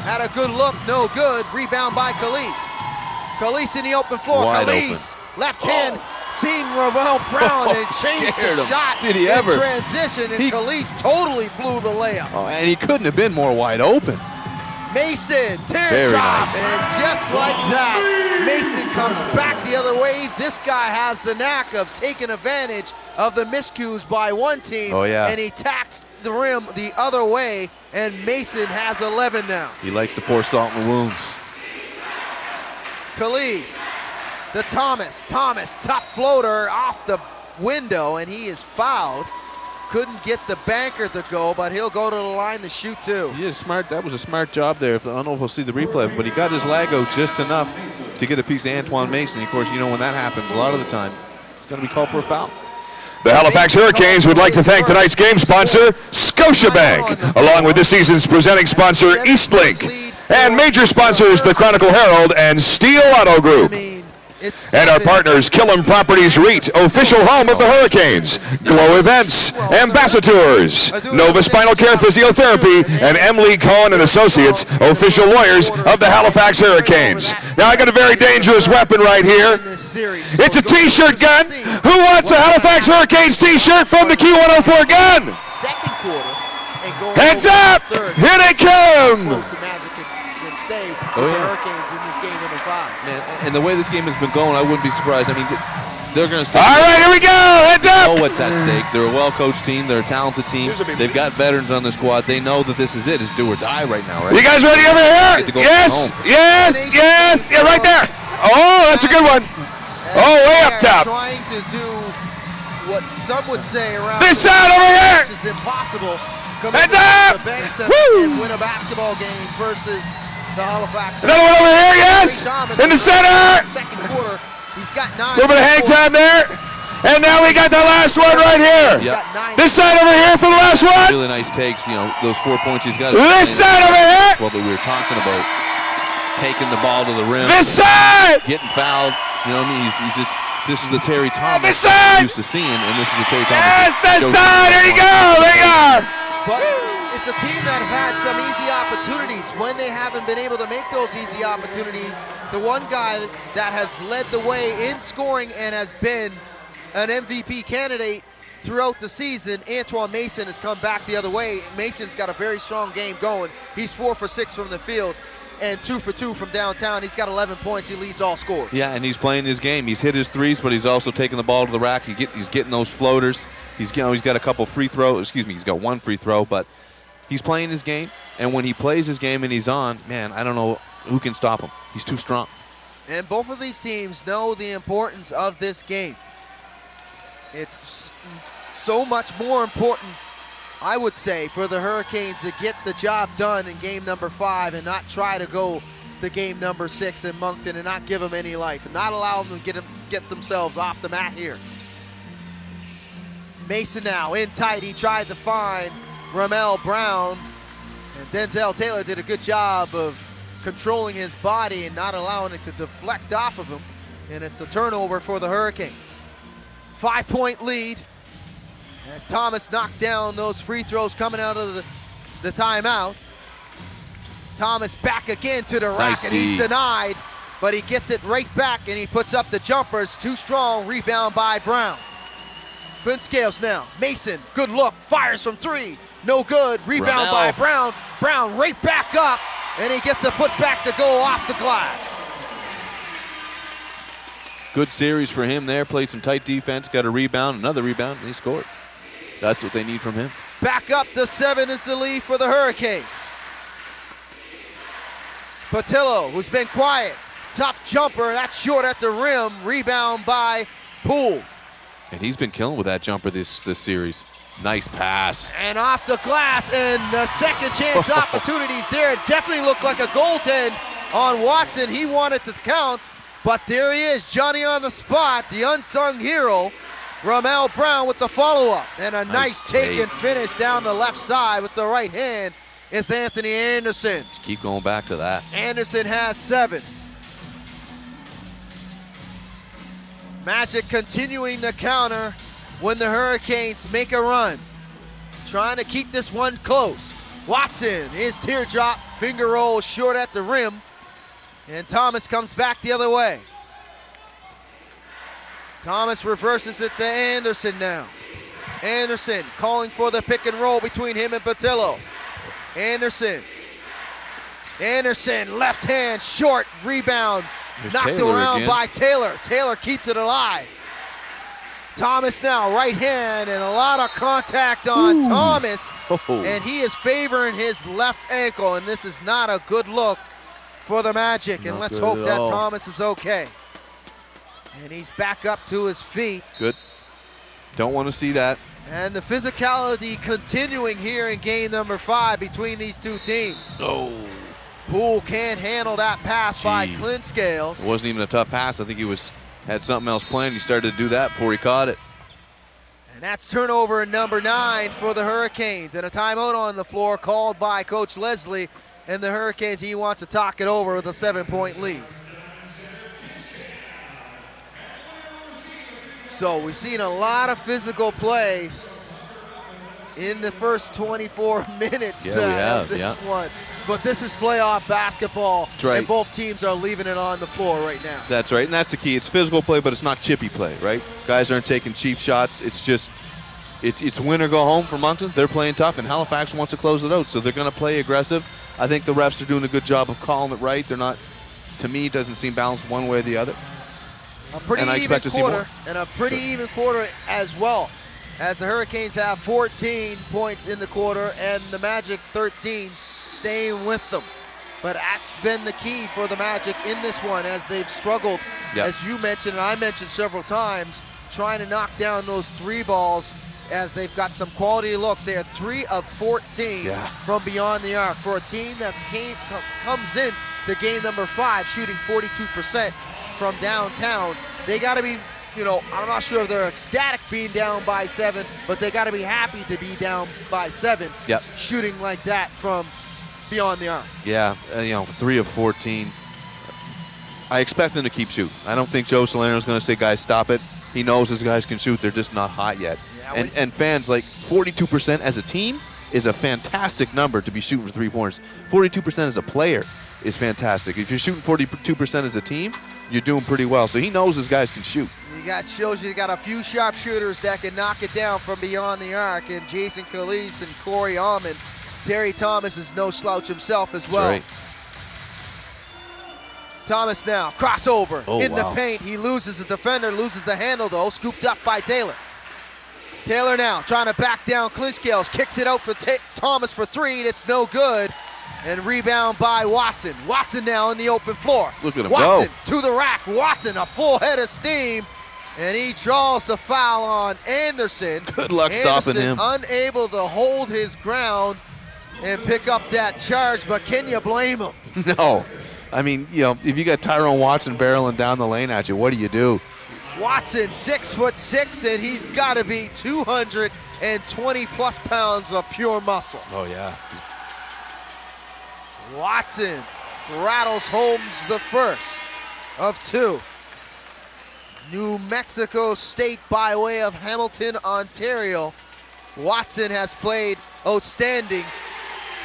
Had a good look, no good. Rebound by Calise. Calise in the open floor. Calise, left hand, seen Ravel Brown and changed the shot. Did he ever? In transition, and Calise totally blew the layup. Oh, and he couldn't have been more wide open. Mason, teardrop, and just like that, Mason comes back the other way. This guy has the knack of taking advantage of the miscues by one team, and he tacks the rim the other way, and Mason has 11 now. He likes to pour salt in the wounds. Khalees to Thomas. Thomas, tough floater off the window, and he is fouled. Couldn't get the banker to go, but he'll go to the line to shoot two. He is smart. That was a smart job there. I don't know if we'll see the replay, but he got his leg out just enough to get a piece of Antoine Mason. Of course, you know when that happens, a lot of the time, it's going to be called for a foul. The Halifax Hurricanes would like to thank tonight's game sponsor, Scotiabank, along with this season's presenting sponsor, Eastlink, and major sponsors, the Chronicle Herald and Steel Auto Group. And our partners, Killam Properties REIT, official home of the Hurricanes, Glow Events, Ambassadors, Nova Spinal Care Physiotherapy, and Emily Cohen and Associates, official lawyers of the Halifax Hurricanes. Now I got a very dangerous weapon right here. It's a t-shirt gun. Who wants a Halifax Hurricanes t-shirt from the Q104 gun? Second quarter. Heads up! Here they come! Oh, yeah. Hurricanes in this game number 5. Man, and the way this game has been going, I wouldn't be surprised. I mean, they're going to start. All right, here we go. Heads up. They know what's at stake. They're a well-coached team. They're a talented team. They've got veterans on the squad. They know that this is it. It's do or die right now, right? You guys ready over here? Yes, yes, yes. Yeah, right there. Oh, that's a good one. Oh, way up top. Trying to do what some would say around this side over here. Which is impossible. Heads up. And win a basketball game versus the Halifax. Another one over here, yes! In the center! Second quarter, he's got 9. A little bit of hang time there. And now we got the last one right here. Yep. This side over here for the last one. Really nice takes, you know, those 4 points he's got. This side over here. Well, that we were talking about taking the ball to the rim. This side! Getting fouled. You know what I mean? He's just, this is the Terry Thomas this side! used to seeing, and this is the Terry Thomas. Yes, this side! There you go! There you are! But it's a team that had some easy opportunities. When they haven't been able to make those easy opportunities, the one guy that has led the way in scoring and has been an MVP candidate throughout the season, Antoine Mason, has come back the other way. Mason's got a very strong game going. He's 4 for 6 from the field and 2 for 2 from downtown. He's got 11 points. He leads all scores. Yeah, and he's playing his game. He's hit his threes, but he's also taking the ball to the rack. He's getting those floaters. He's got a couple free throws. Excuse me, he's got 1 free throw, but he's playing his game. And when he plays his game and he's on, man, I don't know who can stop him. He's too strong. And both of these teams know the importance of this game. It's so much more important, I would say, for the Hurricanes to get the job done in game number 5 and not try to go to game number 6 in Moncton and not give them any life and not allow them to get themselves off the mat here. Mason now in tight. He tried to find Ramel Brown, and Denzel Taylor did a good job of controlling his body and not allowing it to deflect off of him, and it's a turnover for the Hurricanes. 5-point lead as Thomas knocked down those free throws coming out of the timeout. Thomas back again to the rack, Nice and D. he's denied, but he gets it right back and he puts up the jumpers. Too strong, rebound by Brown. Clint Scales now. Mason, good look, fires from 3. No good. Rebound Ramel. by Brown. Brown right back up, and he gets a putback to go off the glass. Good series for him there. Played some tight defense, got a rebound, another rebound, and he scored. That's what they need from him. Back up to 7 is the lead for the Hurricanes. Patillo, who's been quiet. Tough jumper, that's short at the rim. Rebound by Poole. And he's been killing with that jumper this series. Nice pass. And off the glass, and the second chance opportunities there. It definitely looked like a goaltend on Watson. He wanted to count, but there he is, Johnny on the spot, the unsung hero, Ramel Brown with the follow-up. And a nice take and finish down the left side with the right hand is Anthony Anderson. Just keep going back to that. Anderson has 7. Magic continuing the counter when the Hurricanes make a run. Trying to keep this one close. Watson, his teardrop, finger roll short at the rim. And Thomas comes back the other way. Thomas reverses it to Anderson now. Anderson calling for the pick and roll between him and Patillo. Anderson, left hand, short, rebounds. There's Knocked Taylor around again. by Taylor. Taylor keeps it alive. Thomas now, right hand, and a lot of contact on Thomas. Oh. And he is favoring his left ankle, and this is not a good look for the Magic, and Not let's good hope at that all. Thomas is okay. And he's back up to his feet. Good. Don't want to see that. And the physicality continuing here in game number 5 between these two teams. Oh. Poole can't handle that pass by Gee. Clint Scales. It wasn't even a tough pass. I think he had something else planned. He started to do that before he caught it. And that's turnover number 9 for the Hurricanes. And a timeout on the floor called by Coach Leslie. And the Hurricanes, he wants to talk it over with a 7-point lead. So we've seen a lot of physical play in the first 24 minutes of this one. But this is playoff basketball, right. and both teams are leaving it on the floor right now. That's right, and that's the key. It's physical play, but it's not chippy play, right? Guys aren't taking cheap shots. It's just, it's win or go home for Moncton. They're playing tough, and Halifax wants to close it out, so they're going to play aggressive. I think the refs are doing a good job of calling it right. They're not, to me, it doesn't seem balanced one way or the other. A pretty even quarter, and a pretty even quarter as well, as the Hurricanes have 14 points in the quarter, and the Magic 13 staying with them. But that's been the key for the Magic in this one, as they've struggled, as you mentioned and I mentioned several times, trying to knock down those 3 balls, as they've got some quality looks. They are 3 of 14 from beyond the arc. For a team that comes in to game number 5 shooting 42% from downtown, they got to be, I'm not sure if they're ecstatic being down by 7, but they got to be happy to be down by 7, shooting like that from beyond the arc. Yeah, 3 of 14. I expect them to keep shooting. I don't think Joe Salerno is going to say, guys, stop it. He knows his guys can shoot. They're just not hot yet. Yeah, and fans, 42% as a team is a fantastic number to be shooting for 3-pointers. 42% as a player is fantastic. If you're shooting 42% as a team, you're doing pretty well. So he knows his guys can shoot. Shows you got a few sharpshooters that can knock it down from beyond the arc, and Jason Calise and Corey Allman. Terry Thomas is no slouch himself as well. Right. Thomas now, crossover the paint. He loses the defender, loses the handle though, scooped up by Taylor. Taylor now trying to back down Clint Scales, kicks it out for Thomas for 3, and it's no good. And rebound by Watson. Watson now in the open floor. Look at him Watson to the rack. Watson, a full head of steam. And he draws the foul on Anderson. Good luck stopping him. Unable to hold his ground and pick up that charge, but can you blame him? No. I mean, if you got Tyrone Watson barreling down the lane at you, what do? Watson, 6'6", and he's got to be 220-plus pounds of pure muscle. Oh, yeah. Watson rattles home the first of 2. New Mexico State by way of Hamilton, Ontario. Watson has played outstanding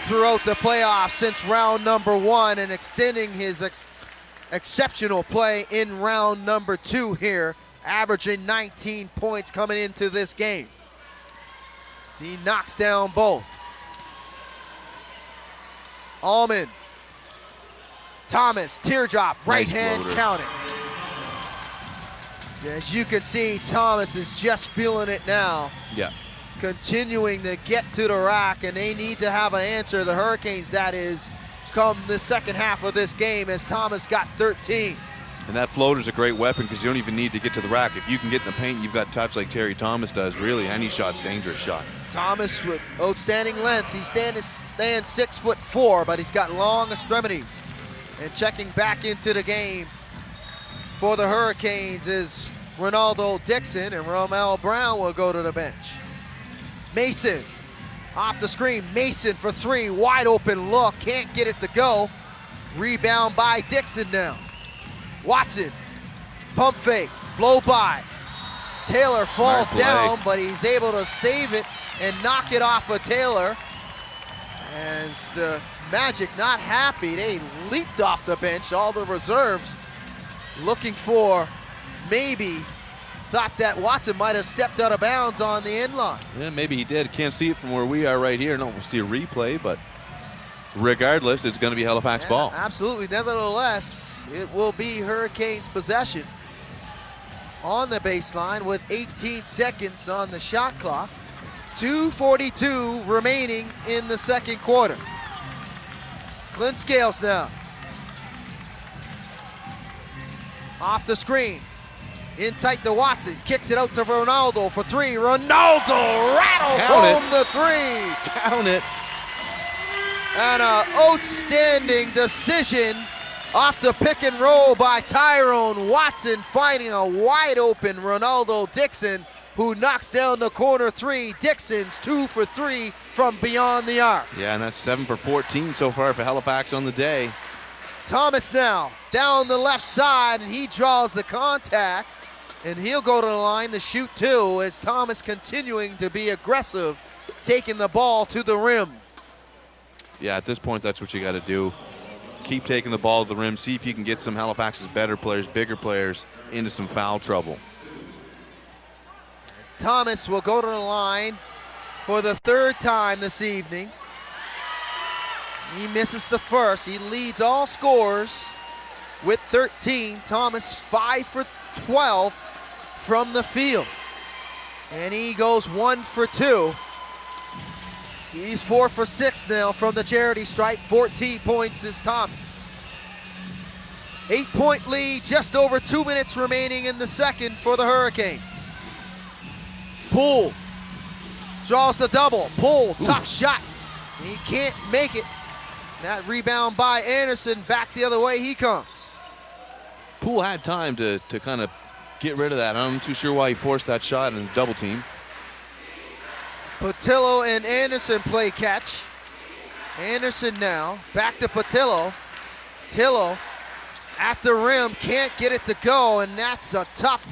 throughout the playoffs since round number 1, and extending his exceptional play in round number 2 here, averaging 19 points coming into this game. He knocks down both. Allman, Thomas, teardrop, right hand counting. As you can see, Thomas is just feeling it now. Yeah. Continuing to get to the rack, and they need to have an answer, the Hurricanes, that is, come the second half of this game, as Thomas got 13. And that floater's a great weapon because you don't even need to get to the rack. If you can get in the paint, you've got touch like Terry Thomas does. Really, any shot's dangerous shot. Thomas with outstanding length. He stands 6'4", but he's got long extremities. And checking back into the game for the Hurricanes is Ronaldo Dixon, and Romel Brown will go to the bench. Mason off the screen. Mason for 3, wide open look, can't get it to go. Rebound by Dixon now. Watson, pump fake, blow by. Taylor falls down, but he's able to save it and knock it off of Taylor. As the Magic not happy, they leaped off the bench, all the reserves, looking for maybe, thought that Watson might have stepped out of bounds on the end line. Yeah, maybe he did. Can't see it from where we are right here. No, we'll see a replay, but regardless, it's going to be Halifax ball. Absolutely. Nevertheless, it will be Hurricanes possession on the baseline with 18 seconds on the shot clock. 2:42 remaining in the second quarter. Clint Scales now. Off the screen. In tight to Watson. Kicks it out to Ronaldo for three. Ronaldo rattles home the three. Count it. And an outstanding decision off the pick and roll by Tyrone Watson, finding a wide open Ronaldo Dixon, who knocks down the corner three. Dixon's 2 for 3 from beyond the arc. Yeah, and that's 7 for 14 so far for Halifax on the day. Thomas now down the left side, and he draws the contact, and he'll go to the line to shoot two, as Thomas continuing to be aggressive, taking the ball to the rim. Yeah, at this point, that's what you got to do. Keep taking the ball to the rim, see if you can get some Halifax's better players, bigger players, into some foul trouble. As Thomas will go to the line for the third time this evening. He misses the first. He leads all scorers with 13. Thomas 5 for 12 from the field. And he goes 1 for 2. He's 4 for 6 now from the charity stripe. 14 points is Thomas. 8-point lead, just over 2 minutes remaining in the second for the Hurricanes. Poole draws the double. Poole, tough shot. He can't make it. That rebound by Anderson, back the other way he comes. Poole had time to kind of get rid of that. I'm too sure why he forced that shot in a double team. Patillo and Anderson play catch. Anderson now, back to Patillo. Patillo at the rim, can't get it to go, and that's a tough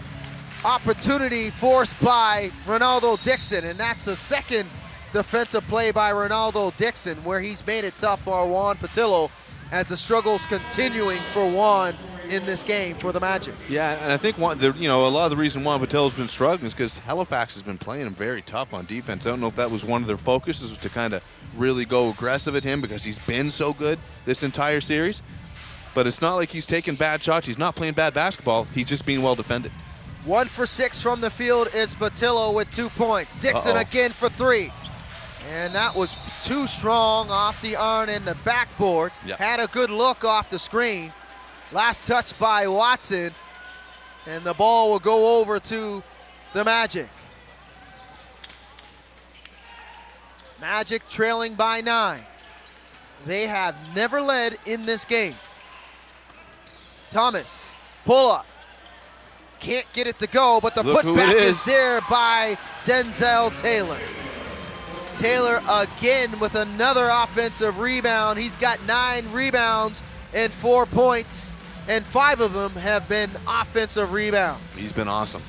opportunity forced by Ronaldo Dixon, and that's the second defensive play by Ronaldo Dixon, where he's made it tough for Juan Patillo as the struggles continuing for Juan in this game for the Magic. Yeah, and I think a lot of the reason Juan Patello's been struggling is because Halifax has been playing him very tough on defense. I don't know if that was one of their focuses, was to kind of really go aggressive at him because he's been so good this entire series. But it's not like he's taking bad shots. He's not playing bad basketball. He's just being well defended. 1 for 6 from the field is Patillo with 2 points. Dixon again for 3. And that was too strong off the iron and the backboard. Yep. Had a good look off the screen. Last touch by Watson. And the ball will go over to the Magic. Magic trailing by 9. They have never led in this game. Thomas, pull up. Can't get it to go, but the putback is there by Denzel Taylor. Taylor again with another offensive rebound. He's got 9 rebounds and 4 points, and 5 of them have been offensive rebounds. He's been awesome.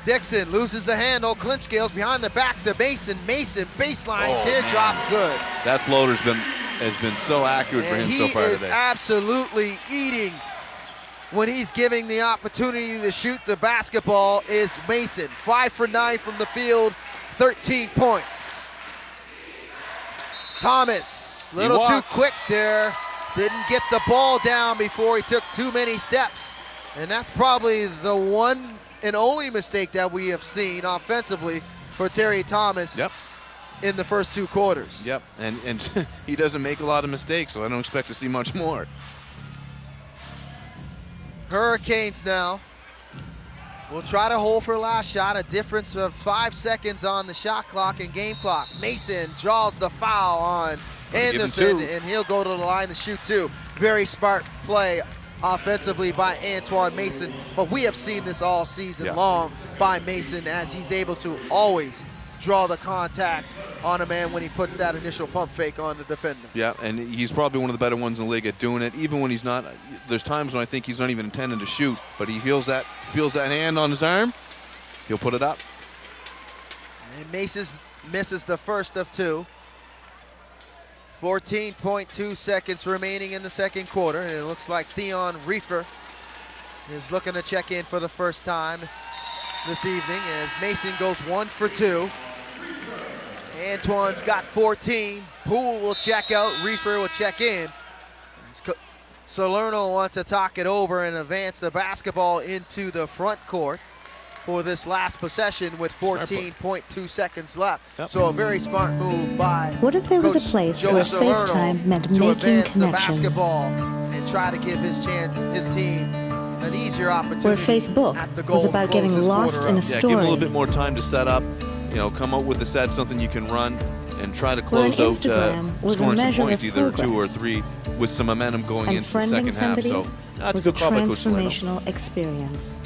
Dixon loses the handle. Clinchgales behind the back to Mason. Mason baseline teardrop, good. That floater's has been so accurate for him so far today. He is absolutely eating when he's giving the opportunity to shoot the basketball is Mason. 5 for 9 from the field, 13 points. Thomas, little too quick there. Didn't get the ball down before he took too many steps. And that's probably the one and only mistake that we have seen offensively for Terry Thomas in the first 2 quarters. Yep, and he doesn't make a lot of mistakes, so I don't expect to see much more. Hurricanes now will try to hold for last shot, a difference of 5 seconds on the shot clock and game clock. Mason draws the foul on Anderson, and he'll go to the line to shoot 2. Very smart play offensively by Antoine Mason, but we have seen this all season long by Mason, as he's able to always draw the contact on a man when he puts that initial pump fake on the defender. Yeah, and he's probably one of the better ones in the league at doing it, even when he's not. There's times when I think he's not even intending to shoot, but he feels that hand on his arm, he'll put it up. And Mason misses the first of 2. 14.2 seconds remaining in the second quarter, and it looks like Theon Reefer is looking to check in for the first time this evening as Mason goes 1 for 2. Antoine's got 14. Poole will check out. Reefer will check in. Salerno wants to talk it over and advance the basketball into the front court for this last possession with 14.2 seconds left. So a very smart move by What if there was a Coach place Joe where Salerno FaceTime meant to making advance the connections? basketball and try to give his team an easier opportunity. Where Facebook at the goal was to about close getting this lost quarter in a up. Yeah, story. give him a little bit more time to set up, come up with a set, something you can run, and try to Where close an out Instagram was a scoring some measure points, of either 2 or progress. 3, with some momentum going And into the friending second half. somebody So that's was a a good call by Coach Solano. transformational experience.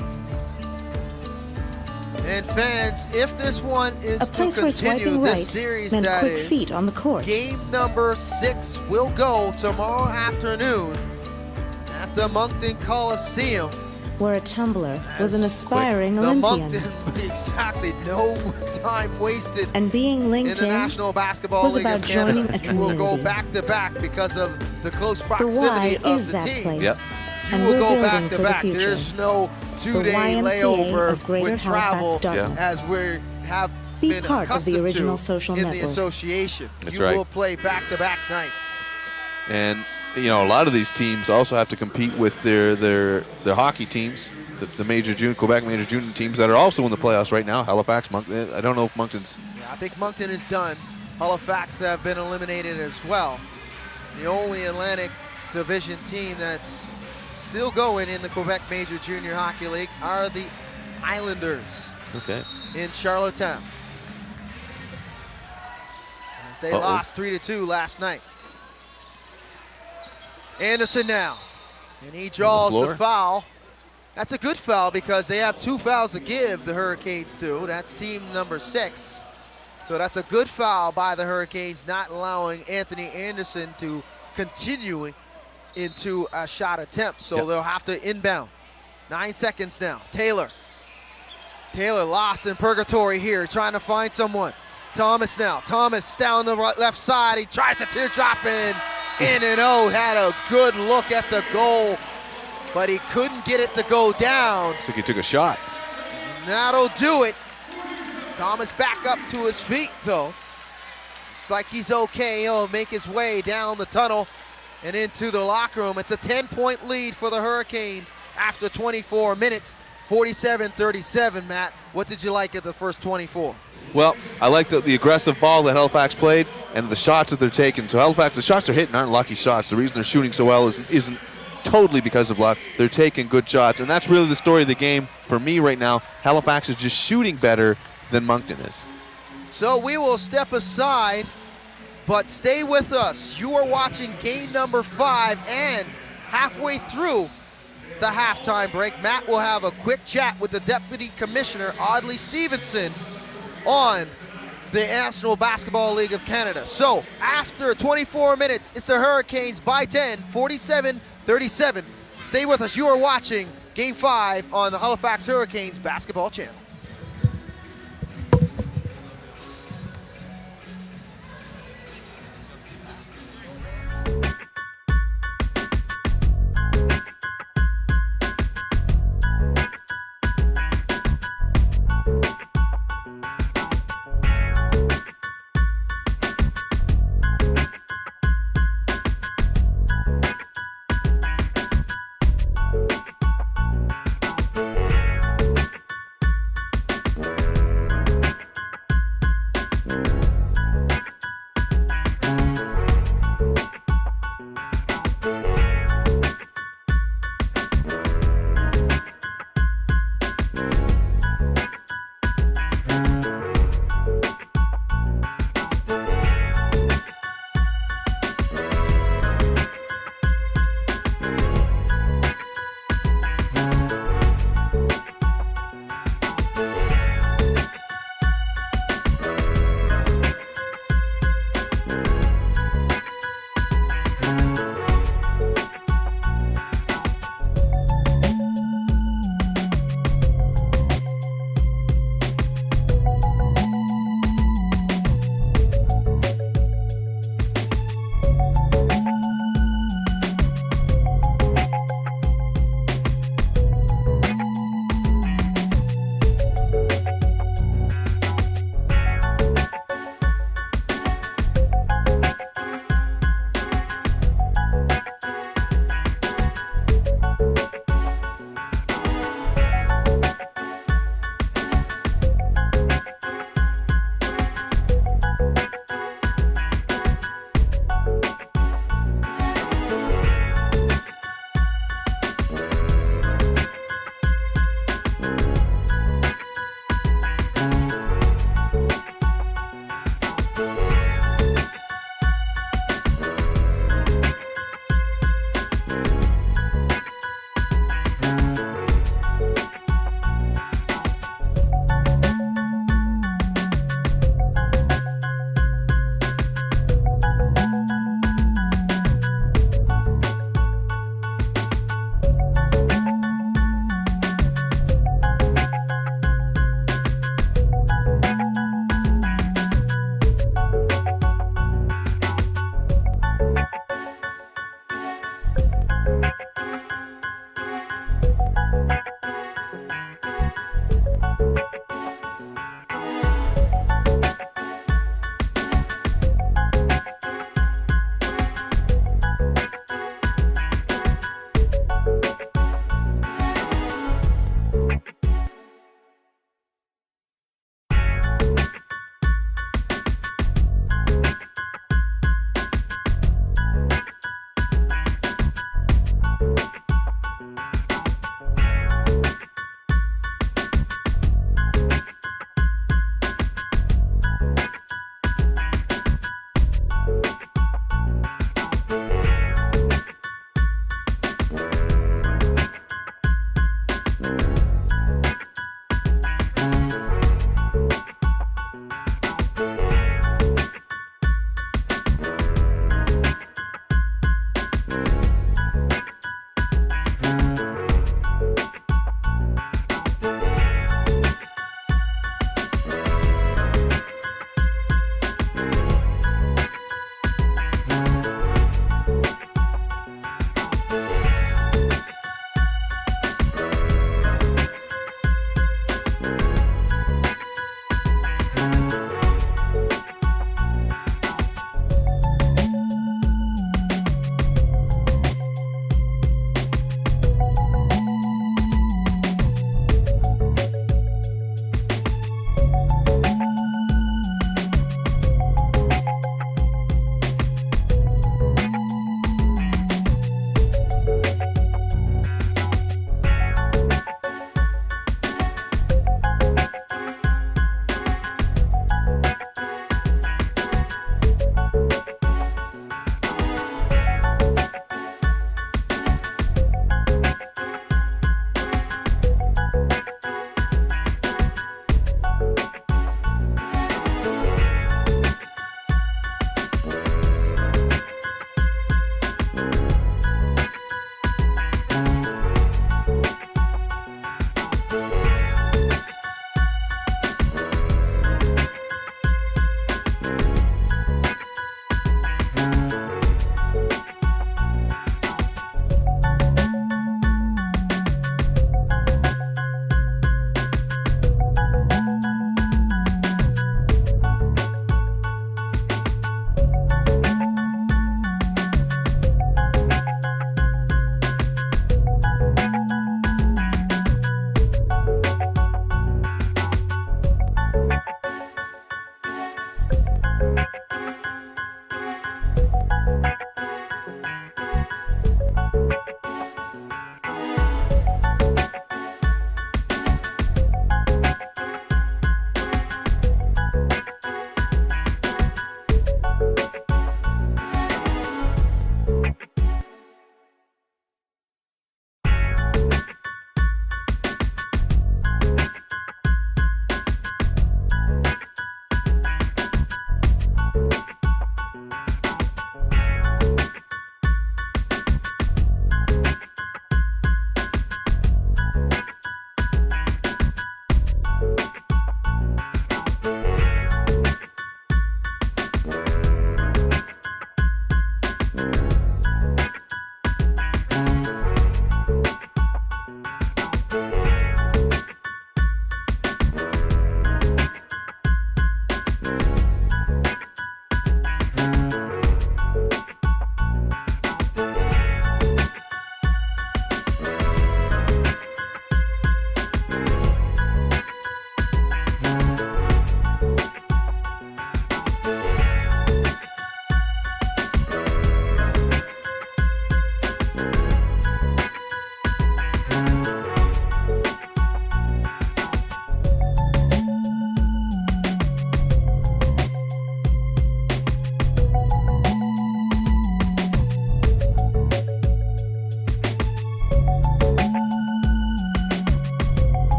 And fans, if this one is A place to where continue swiping this right series, meant that quick is, feet on the court. game number 6 will go tomorrow afternoon at the Moncton Coliseum. Where a tumbler was an As aspiring The Olympian. Moncton, exactly, no time wasted And being in linked the in, National Basketball was League about of Canada. joining a You will go community. back to back because of the close the proximity Y of is the that teams. place. Yep. You And will we're go building back for to the back. future. There's no two-day YMCA layover of Greater with travel Halifax Dartmouth. as we have Be been part of the accustomed original to social in the network. association. That's you right. will play back-to-back nights. And a lot of these teams also have to compete with their hockey teams, the major junior Quebec major junior teams that are also in the playoffs right now. Halifax, Moncton. I don't know if Moncton's. Yeah, I think Moncton is done. Halifax have been eliminated as well. The only Atlantic Division team that's still going in the Quebec Major Junior Hockey League are the Islanders Okay. in Charlottetown. As they lost 3-2 last night. Anderson now, and he draws the foul. That's a good foul because they have 2 fouls to give, the Hurricanes do. That's team number 6. So that's a good foul by the Hurricanes, not allowing Anthony Anderson to continue into a shot attempt. So they'll have to inbound. 9 seconds now. Taylor lost in purgatory here, trying to find someone. Thomas now. Thomas down the left side. He tries a teardrop in and out. Had a good look at the goal, but he couldn't get it to go down. Looks like he took a shot. And that'll do it. Thomas back up to his feet, though. Looks like he's okay. He'll make his way down the tunnel and into the locker room. It's a 10-point lead for the Hurricanes after 24 minutes, 47-37, Matt. What did you like at the first 24? Well, I like the aggressive ball that Halifax played and the shots that they're taking. So Halifax, the shots they're hitting aren't lucky shots. The reason they're shooting so well isn't totally because of luck. They're taking good shots, and that's really the story of the game for me right now. Halifax is just shooting better than Moncton is. So we will step aside, but stay with us. You are watching game number 5, and halfway through the halftime break, Matt will have a quick chat with the Deputy Commissioner, Audley Stevenson, on the National Basketball League of Canada. So after 24 minutes, it's the Hurricanes by 10, 47-37. Stay with us. You are watching Game 5 on the Halifax Hurricanes Basketball Channel.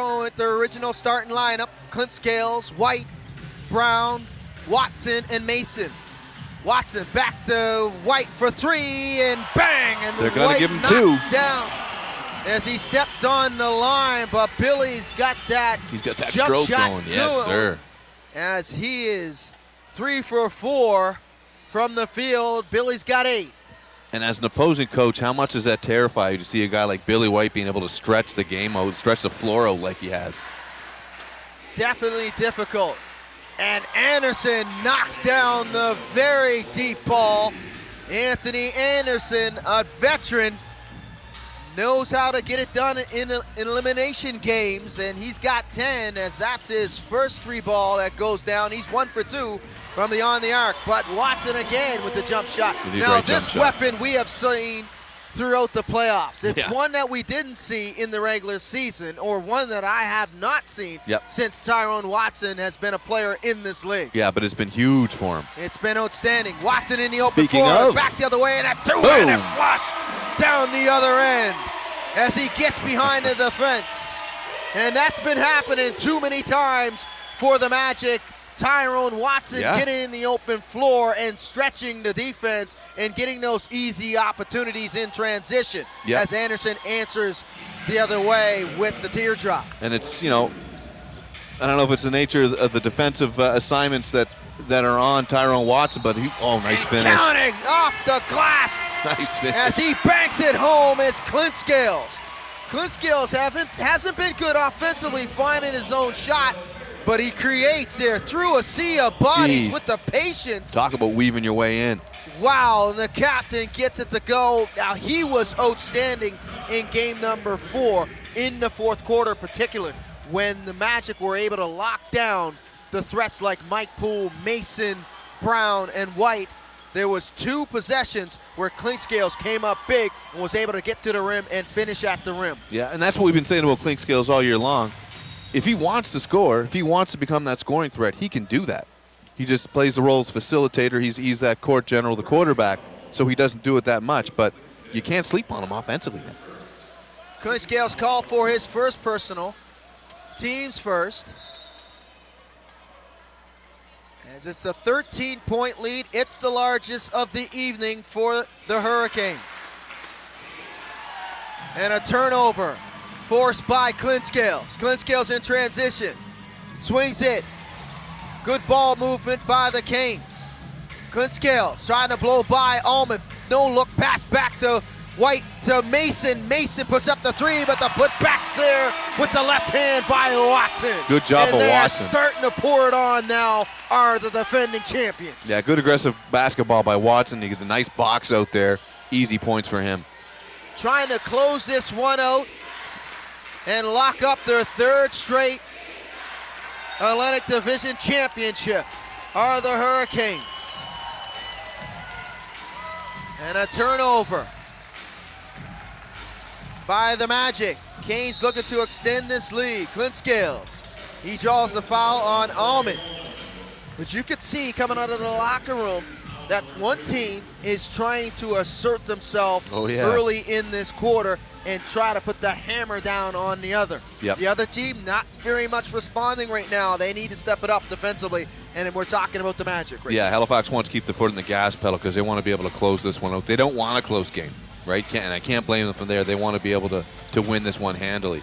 going with the original starting lineup. Clint Scales, White, Brown, Watson, and Mason. Watson back to White for three, and bang! And they're going to give him knocks two down as he stepped on the line, but Billy's got that. He's got that jump stroke shot going. Yes, sir. As he is 3 for 4 from the field. Billy's got 8. And as an opposing coach, how much does that terrify you to see a guy like Billy White being able to stretch the game out, stretch the floor out like he has? Definitely difficult. And Anderson knocks down the very deep ball. Anthony Anderson, a veteran, knows how to get it done in elimination games, and he's got 10 as that's his first 3 ball that goes down. He's 1 for 2 from beyond the arc, but Watson again with the jump shot. Now this weapon we have seen throughout the playoffs. It's one that we didn't see in the regular season, or one that I have not seen since Tyrone Watson has been a player in this league. Yeah, but it's been huge for him. It's been outstanding. Watson in the open floor, back the other way, and a two-handed flush down the other end as he gets behind the defense. And that's been happening too many times for the Magic. Tyrone Watson getting in the open floor and stretching the defense and getting those easy opportunities in transition as Anderson answers the other way with the teardrop. And it's, you know, I don't know if it's the nature of the defensive assignments that are on Tyrone Watson, but nice finish. Counting off the glass. Nice finish. As he banks it home is Clint Scales. Clint Scales hasn't been good offensively finding his own shot, but he creates there through a sea of bodies with the patience. Talk about weaving your way in. Wow, and the captain gets it to go. Now, he was outstanding in game number 4 in the fourth quarter particular, when the Magic were able to lock down the threats like Mike Poole, Mason, Brown, and White. There was 2 possessions where Clint Scales came up big and was able to get to the rim and finish at the rim. Yeah, and that's what we've been saying about Clint Scales all year long. If he wants to score, if he wants to become that scoring threat, he can do that. He just plays the role as facilitator. He's that court general, the quarterback, so he doesn't do it that much, but you can't sleep on him offensively. Clint Scales called for his first personal, team's first. As it's a 13-point lead, it's the largest of the evening for the Hurricanes. And a turnover forced by Clint Scales. Clint Scales in transition, swings it. Good ball movement by the Canes. Clint Scales trying to blow by Allman. No look pass back to White to Mason. Mason puts up the 3, but the putback's there with the left hand by Watson. Good job of Watson. Starting to pour it on now are the defending champions. Yeah, good aggressive basketball by Watson. You get the nice box out there. Easy points for him. Trying to close this one out and lock up their 3rd straight Atlantic Division championship are the Hurricanes. And a turnover by the Magic. Canes looking to extend this lead. Clint Scales, he draws the foul on Allman. But you could see coming out of the locker room that one team is trying to assert themselves early in this quarter and try to put the hammer down on the other. The other team not very much responding right now. They need to step it up defensively, and we're talking about the Magic right now. Halifax wants to keep the foot in the gas pedal because they want to be able to close this one out. They don't want a close game, right? And I can't blame them from there. They want to be able to win this one handily.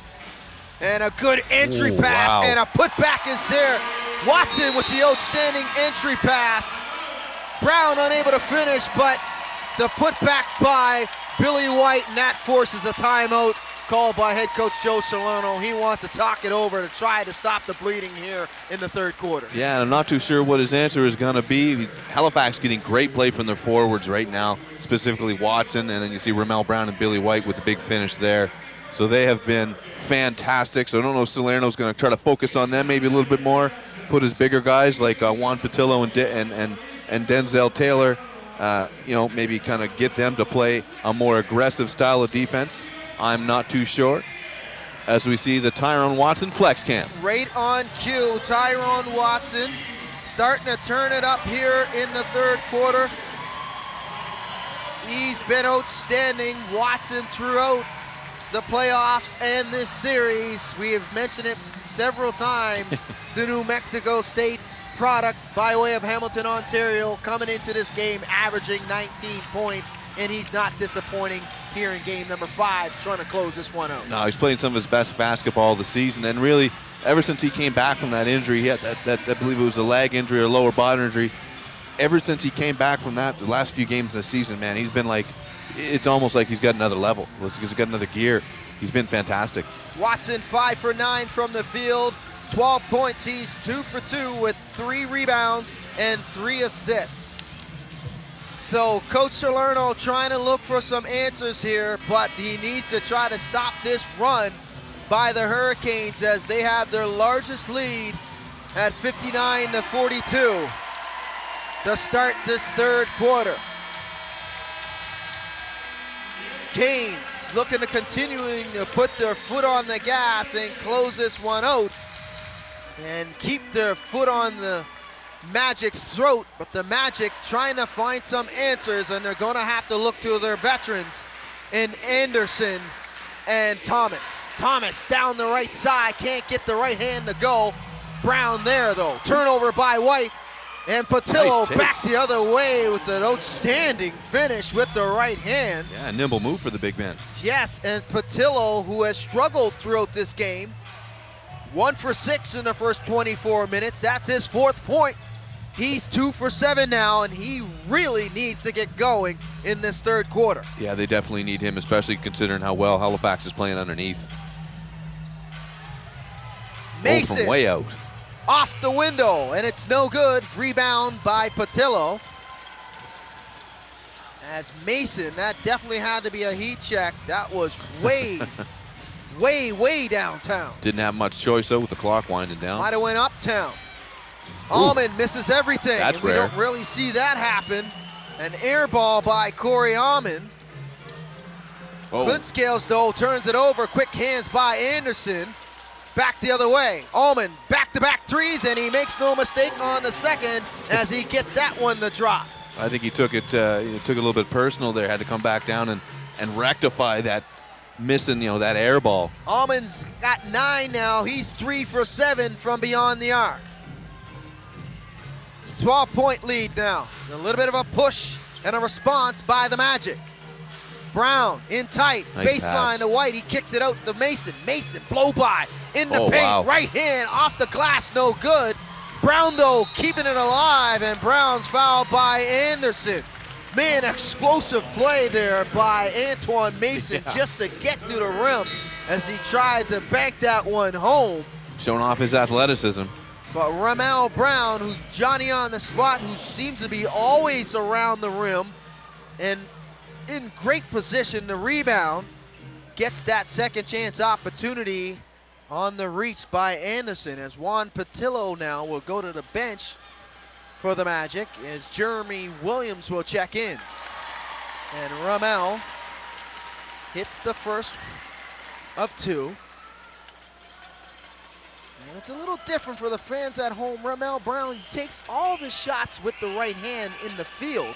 And a good entry pass, and a putback is there. Watson with the outstanding entry pass. Brown unable to finish, but the putback by Billy White, and that forces a timeout called by head coach Joe Salerno. He wants to talk it over to try to stop the bleeding here in the 3rd quarter. Yeah, and I'm not too sure what his answer is going to be. Halifax getting great play from their forwards right now, specifically Watson, and then you see Ramel Brown and Billy White with the big finish there. So they have been fantastic. So I don't know if Salerno's going to try to focus on them maybe a little bit more, put his bigger guys like Juan Patillo and Denzel Taylor, maybe kind of get them to play a more aggressive style of defense. I'm not too sure. As we see the Tyrone Watson flex cam. Right on cue, Tyrone Watson starting to turn it up here in the 3rd quarter. He's been outstanding, Watson, throughout the playoffs and this series. We have mentioned it several times. The New Mexico State product by way of Hamilton, Ontario, coming into this game averaging 19 points, and he's not disappointing here in game number 5, trying to close this one out. No, he's playing some of his best basketball of the season, and really, ever since he came back from that injury, he had that I believe it was a leg injury or lower body injury. Ever since he came back from that, the last few games of the season, man, he's been like, it's almost like he's got another level. He's got another gear. He's been fantastic. Watson 5 for 9 from the field, 12 points. He's 2 for 2 with 3 rebounds and 3 assists. So Coach Salerno trying to look for some answers here, but he needs to try to stop this run by the Hurricanes as they have their largest lead at 59-42 to start this third quarter. Canes looking to continuing to put their foot on the gas and close this one out and keep their foot on the Magic's throat, but the Magic trying to find some answers, and they're gonna have to look to their veterans in Anderson and Thomas. Thomas down the right side, can't get the right hand to go. Brown there though, turnover by White, and Patillo Nice back the other way with an outstanding finish with the right hand. Yeah, nimble move for the big man. Yes, and Patillo, who has struggled throughout this game, 1 for 6 in the first 24 minutes. That's his 4th point. He's 2 for 7 now, and he really needs to get going in this third quarter. Yeah, they definitely need him, especially considering how well Halifax is playing underneath. Mason From way out. off the window, and it's no good. Rebound by Patillo. As Mason, that definitely had to be a heat check. That was way, way downtown. Didn't have much choice though with the clock winding down. Might have went uptown. Allman misses everything. That's and we rare. don't really see that happen. An air ball by Corey Allman. Oh. Goodscales, though, turns it over. Quick hands by Anderson. Back the other way. Allman, back-to-back threes, and he makes no mistake on the second as he gets that one to drop. I think he took it a little bit personal there. Had to come back down and rectify that missing, that air ball. Allman's got 9 now. He's 3 for 7 from beyond the arc. 12-point lead now. A little bit of a push and a response by the Magic. Brown in tight, Nice baseline pass. to White. He kicks it out to Mason. Mason blow by in the Oh, paint. wow. Right hand off the glass, no good. Brown though keeping it alive, and Brown's fouled by Anderson. Man, explosive play there by Antoine Mason just to get to the rim as he tried to bank that one home. Showing off his athleticism. But Ramel Brown, who's Johnny on the spot, who seems to be always around the rim and in great position to rebound, gets that second chance opportunity on the reach by Anderson, as Juan Patillo now will go to the bench for the Magic as Jeremy Williams will check in. And Ramel hits the first of 2. And it's a little different for the fans at home. Ramel Brown takes all the shots with the right hand in the field,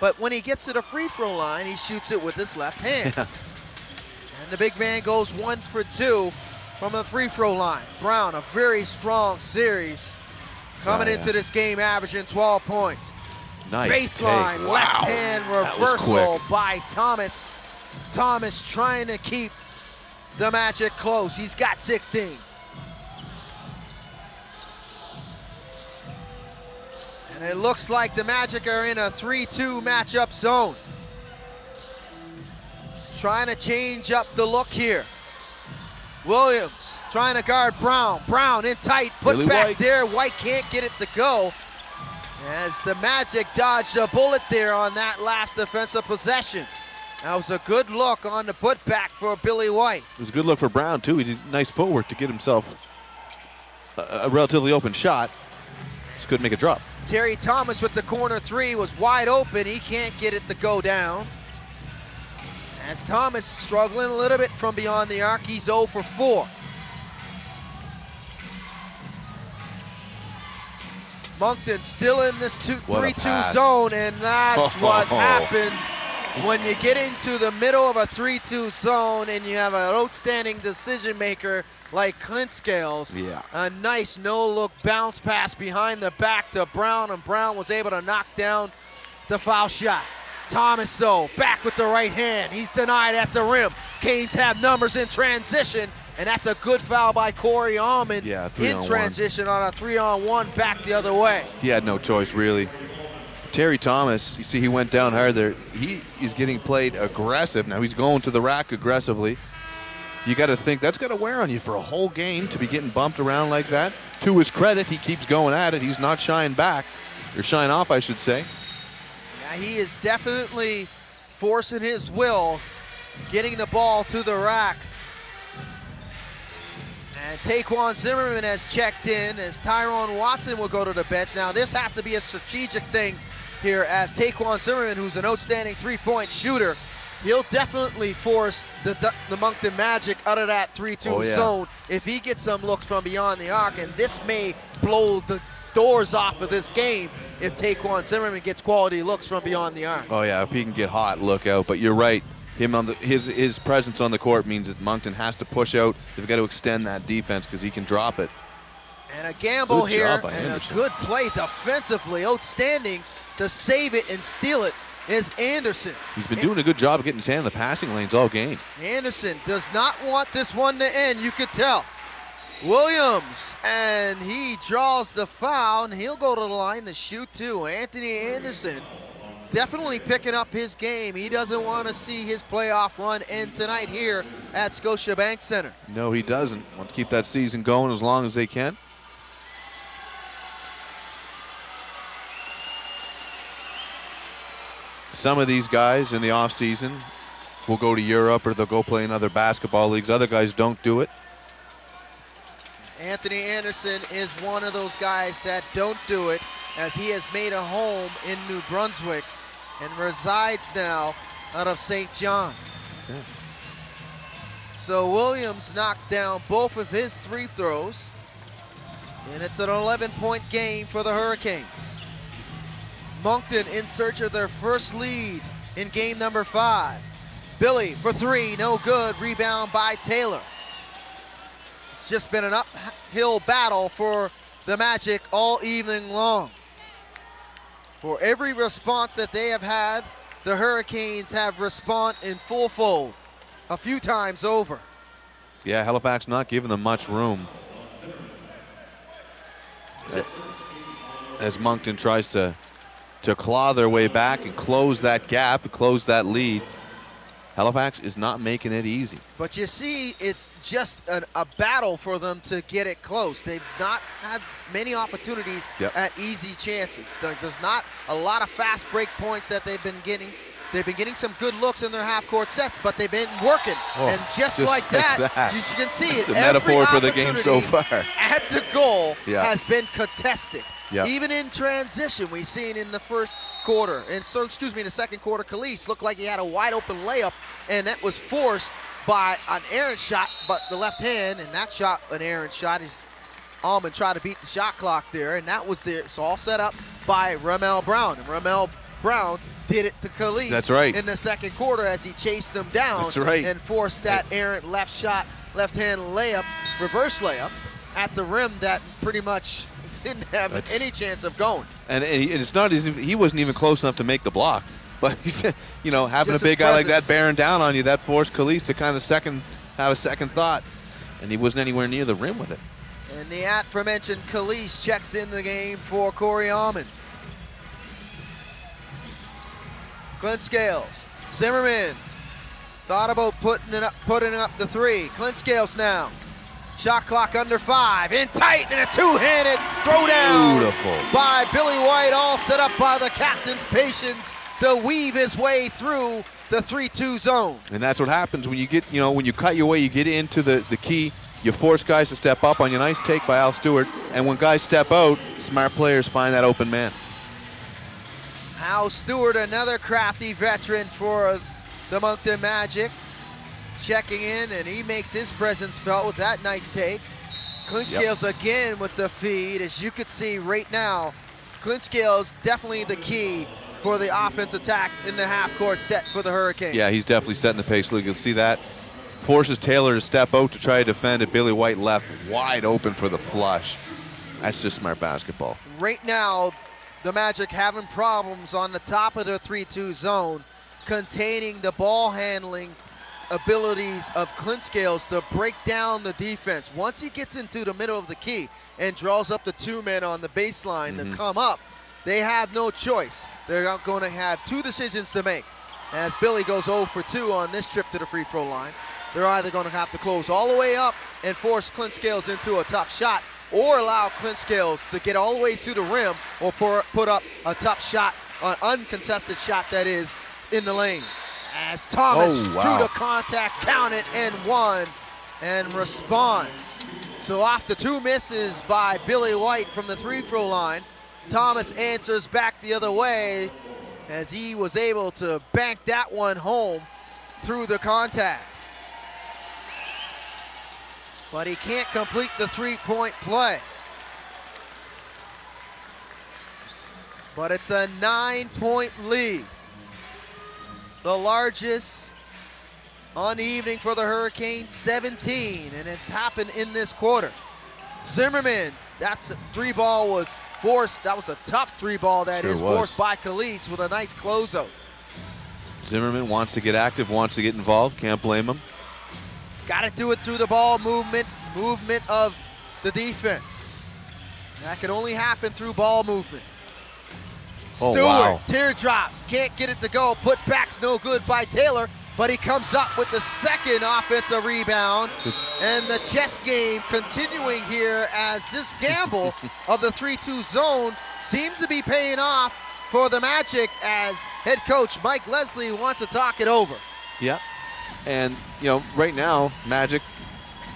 but when he gets to the free throw line, he shoots it with his left hand. And the big man goes 1 for 2 from the free throw line. Brown, a very strong series coming into this game, averaging 12 points. Nice Baseline, take. left Wow. hand That was reversal quick. by Thomas. Thomas trying to keep the Magic close. He's got 16. And it looks like the Magic are in a 3-2 matchup zone. Trying to change up the look here. Williams trying to guard Brown. Brown in tight, put Really back White. there. White can't get it to go. As the Magic dodged a bullet there on that last defensive possession. That was a good look on the putback for Billy White. It was a good look for Brown too. He did nice footwork to get himself a relatively open shot. Just couldn't make a drop. Terry Thomas with the corner 3 was wide open. He can't get it to go down. As Thomas struggling a little bit from beyond the arc, he's 0 for 4. Moncton still in this What a 3-2 pass. zone, and that's what Oh. happens when you get into the middle of a 3-2 zone and you have an outstanding decision maker like Clint Scales, a nice no-look bounce pass behind the back to Brown, and Brown was able to knock down the foul shot. Thomas, though, back with the right hand. He's denied at the rim. Canes have numbers in transition, and that's a good foul by Corey Almond in transition on a 3-on-1 back the other way. He had no choice, really. Terry Thomas, you see he went down hard there. He is getting played aggressive. Now he's going to the rack aggressively. You got to think that's got to wear on you for a whole game to be getting bumped around like that. To his credit, he keeps going at it. He's not shying back, or shying off, I should say. Yeah, he is definitely forcing his will, getting the ball to the rack. And Taquan Zimmerman has checked in as Tyrone Watson will go to the bench. Now this has to be a strategic thing here, as Taquan Zimmerman, who's an outstanding three-point shooter, he'll definitely force the Moncton Magic out of that 3-2 zone if he gets some looks from beyond the arc, and this may blow the doors off of this game if Taquan Zimmerman gets quality looks from beyond the arc. Oh yeah, if he can get hot, look out. But you're right. Him on his presence on the court means that Moncton has to push out. They've got to extend that defense because he can drop it. And a gamble Good here, job by and Anderson. a good play defensively, outstanding to save it and steal it is Anderson. He's been doing a good job of getting his hand in the passing lanes all game. Anderson does not want this one to end, you could tell. Williams, and he draws the foul, and he'll go to the line to shoot too. Anthony Anderson definitely picking up his game. He doesn't want to see his playoff run end tonight here at Scotiabank Center. No, he doesn't. Want to keep that season going as long as they can. Some of these guys in the offseason will go to Europe or they'll go play in other basketball leagues. Other guys don't do it. Anthony Anderson is one of those guys that don't do it, as he has made a home in New Brunswick and resides now out of St. John. Okay. So Williams knocks down both of his free throws, and it's an 11-point game for the Hurricanes. Moncton in search of their first lead in game number 5. Billy for 3, no good. Rebound by Taylor. It's just been an uphill battle for the Magic all evening long. For every response that they have had, the Hurricanes have responded in full fold a few times over. Yeah, Halifax not giving them much room. As Moncton tries to claw their way back and close that gap, close that lead. Halifax is not making it easy. But you see, it's just a battle for them to get it close. They've not had many opportunities at easy chances. There's not a lot of fast break points that they've been getting. They've been getting some good looks in their half-court sets, but they've been working. And just like that, you can see it's it. a metaphor for the game so far. At the goal has been contested. Yep. Even in transition, we've seen in the first quarter, in the second quarter, Khalees looked like he had a wide open layup, and that was forced by an errant shot, but the left hand, and that shot, an errant shot. Almond tried to beat the shot clock there, and that was it's all set up by Ramel Brown. And Ramel Brown did it to Khalees. That's right. In the second quarter as he chased them down. That's right. And forced that errant left hand layup, reverse layup, at the rim that pretty much didn't have any chance of going. And it's not as if he wasn't even close enough to make the block. But he said, having Just a big his guy like that presence. bearing down on you, that forced Khalees to kind of have a second thought. And he wasn't anywhere near the rim with it. And the aforementioned Khalees checks in the game for Corey Almond. Clint Scales, Zimmerman thought about putting up the 3. Clint Scales now. Shot clock under 5, in tight, and a two-handed throwdown by Billy White, all set up by the captain's patience to weave his way through the 3-2 zone. And that's what happens when you get, when you cut your way, you get into the key, you force guys to step up on your nice take by Al Stewart, and when guys step out, smart players find that open man. Al Stewart, another crafty veteran for the Moncton Magic, checking in, and he makes his presence felt with that nice take. Clint Scales again with the feed. As you can see right now, Clint Scales definitely the key for the offense attack in the half-court set for the Hurricanes. Yeah, he's definitely setting the pace. Look, you'll see that. Forces Taylor to step out to try to defend it. Billy White left wide open for the flush. That's just smart basketball. Right now, the Magic having problems on the top of their 3-2 zone, containing the ball handling abilities of Clint Scales to break down the defense. Once he gets into the middle of the key and draws up the 2 men on the baseline to come up, they have no choice. They're going to have 2 decisions to make. As Billy goes 0 for 2 on this trip to the free throw line, they're either going to have to close all the way up and force Clint Scales into a tough shot, or allow Clint Scales to get all the way to the rim, or put up a tough shot, an uncontested shot that is, in the lane. As Thomas through the contact, counted and won, and responds. So after 2 misses by Billy White from the free throw line, Thomas answers back the other way as he was able to bank that one home through the contact. But he can't complete the 3-point play. But it's a 9-point lead. The largest on the evening for the Hurricanes, 17, and it's happened in this quarter. Zimmerman, that's a 3-ball was forced. That was a tough 3-ball forced by Calise with a nice closeout. Zimmerman wants to get active, wants to get involved. Can't blame him. Got to do it through the ball movement of the defense. That can only happen through ball movement. Stewart, teardrop, can't get it to go. Put back's no good by Taylor, but he comes up with the second offensive rebound. And the chess game continuing here as this gamble of the 3-2 zone seems to be paying off for the Magic, as head coach Mike Leslie wants to talk it over. Yep. And right now, Magic,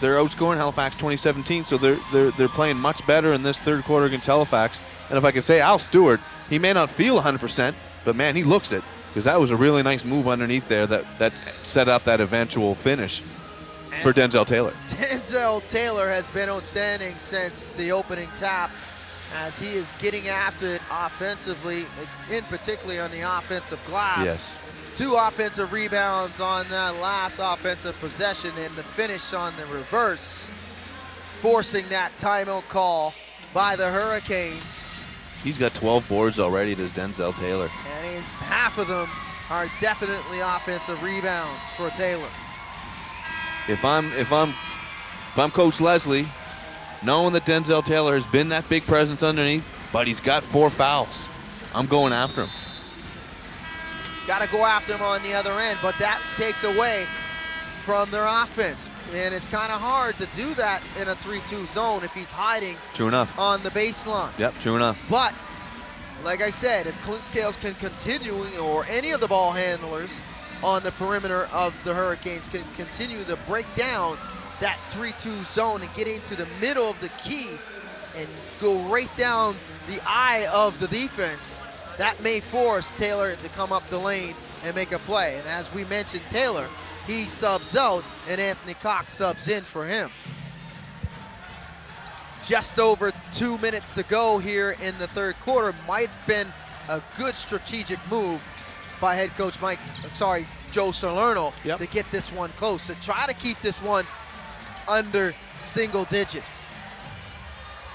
they're outscoring Halifax 2017, so they're playing much better in this third quarter against Halifax. And if I could say, Al Stewart, he may not feel 100%, but man, he looks it, because that was a really nice move underneath there that set up that eventual finish for Denzel Taylor. Denzel Taylor has been outstanding since the opening tap, as he is getting after it offensively, in particularly on the offensive glass. Yes. 2 offensive rebounds on that last offensive possession, and the finish on the reverse, forcing that timeout call by the Hurricanes. He's got 12 boards already, does Denzel Taylor. And half of them are definitely offensive rebounds for Taylor. If I'm Coach Leslie, knowing that Denzel Taylor has been that big presence underneath, but he's got 4 fouls, I'm going after him. Got to go after him on the other end, but that takes away from their offense. And it's kind of hard to do that in a 3-2 zone if he's hiding on the baseline. Yep, true enough. But, like I said, if Clint Scales can continue, or any of the ball handlers on the perimeter of the Hurricanes can continue to break down that 3-2 zone and get into the middle of the key and go right down the eye of the defense, that may force Taylor to come up the lane and make a play. And as we mentioned, Taylor, he subs out, and Anthony Cox subs in for him. Just over 2 minutes to go here in the third quarter. Might have been a good strategic move by head coach Joe Salerno to get this one close, to try to keep this one under single digits.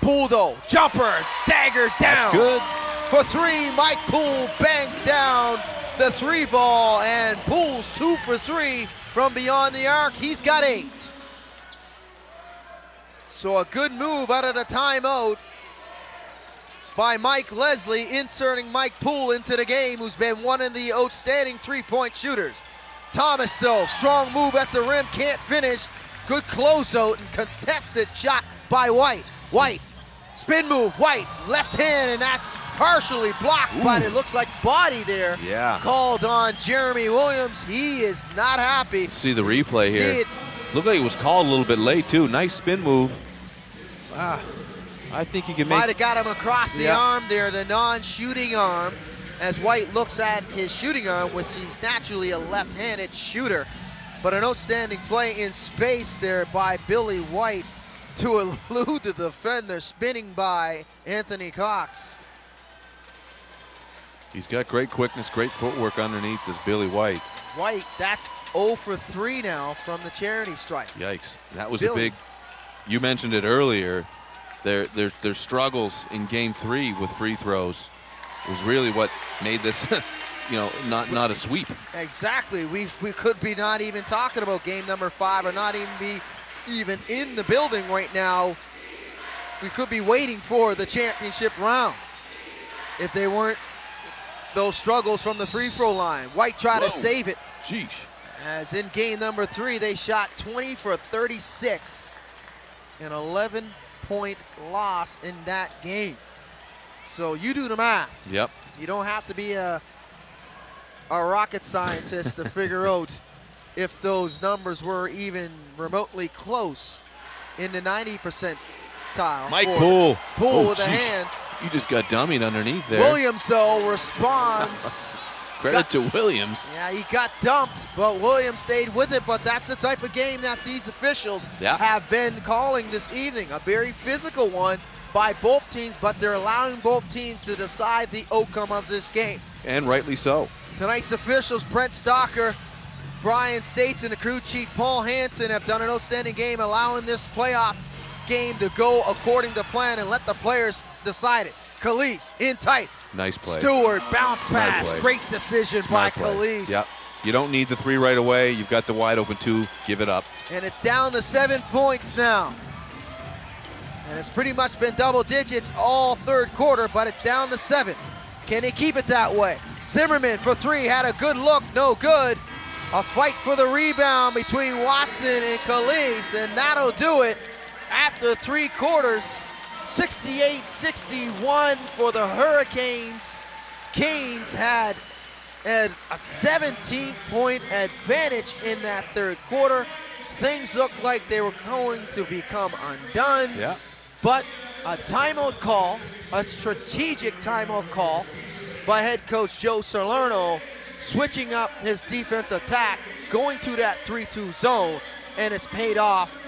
Poole though, jumper, daggers down. That's good. For 3, Mike Poole bangs down the 3-ball, and Poole's 2 for 3 from beyond the arc. He's got 8. So a good move out of the timeout by Mike Leslie, inserting Mike Poole into the game, who's been one of the outstanding 3-point shooters. Thomas though, strong move at the rim, can't finish. Good closeout and contested shot by White. White, spin move, White, left hand, and that's partially blocked, but it looks like body there. Yeah. Called on Jeremy Williams. He is not happy. See the replay here. Looked like it was called a little bit late too. Nice spin move. I think he can make. Might have got him across the arm there, the non-shooting arm, as White looks at his shooting arm, which he's naturally a left-handed shooter. But an outstanding play in space there by Billy White to elude the defender, spinning by Anthony Cox. He's got great quickness, great footwork underneath this Billy White. White, that's 0 for 3 now from the charity stripe. Yikes. That was Billy. a big, you mentioned it earlier, their struggles in game 3 with free throws was really what made this, not a sweep. Exactly. We could be not even talking about game number 5 or not even be even in the building right now. We could be waiting for the championship round if they weren't those struggles from the free throw line. White tried to save it. Sheesh. As in game number 3, they shot 20 for 36, an 11-point loss in that game. So you do the math. Yep. You don't have to be a rocket scientist to figure out if those numbers were even remotely close in the 90 percentile. Mike Poole. Poole with a hand. You just got dummied underneath there. Williams, though, responds. Credit to Williams. Yeah, he got dumped, but Williams stayed with it. But that's the type of game that these officials have been calling this evening. A very physical one by both teams, but they're allowing both teams to decide the outcome of this game. And rightly so. Tonight's officials, Brent Stocker, Brian States, and the crew chief Paul Hansen have done an outstanding game allowing this playoff game to go according to plan and let the players decide it. Khalees in tight. Nice play. Stewart, bounce pass. Play. Great decision by Khalees. Yep. You don't need the 3 right away. You've got the wide open 2. Give it up. And it's down to 7 points now. And it's pretty much been double digits all third quarter, but it's down to 7. Can they keep it that way? Zimmerman for 3 had a good look, no good. A fight for the rebound between Watson and Khalees, and that'll do it after 3 quarters. 68-61 for the Hurricanes. Canes had a 17-point advantage in that third quarter. Things looked like they were going to become undone. Yeah. But a timeout call, a strategic timeout call by head coach Joe Salerno, switching up his defense attack, going to that 3-2 zone, and it's paid off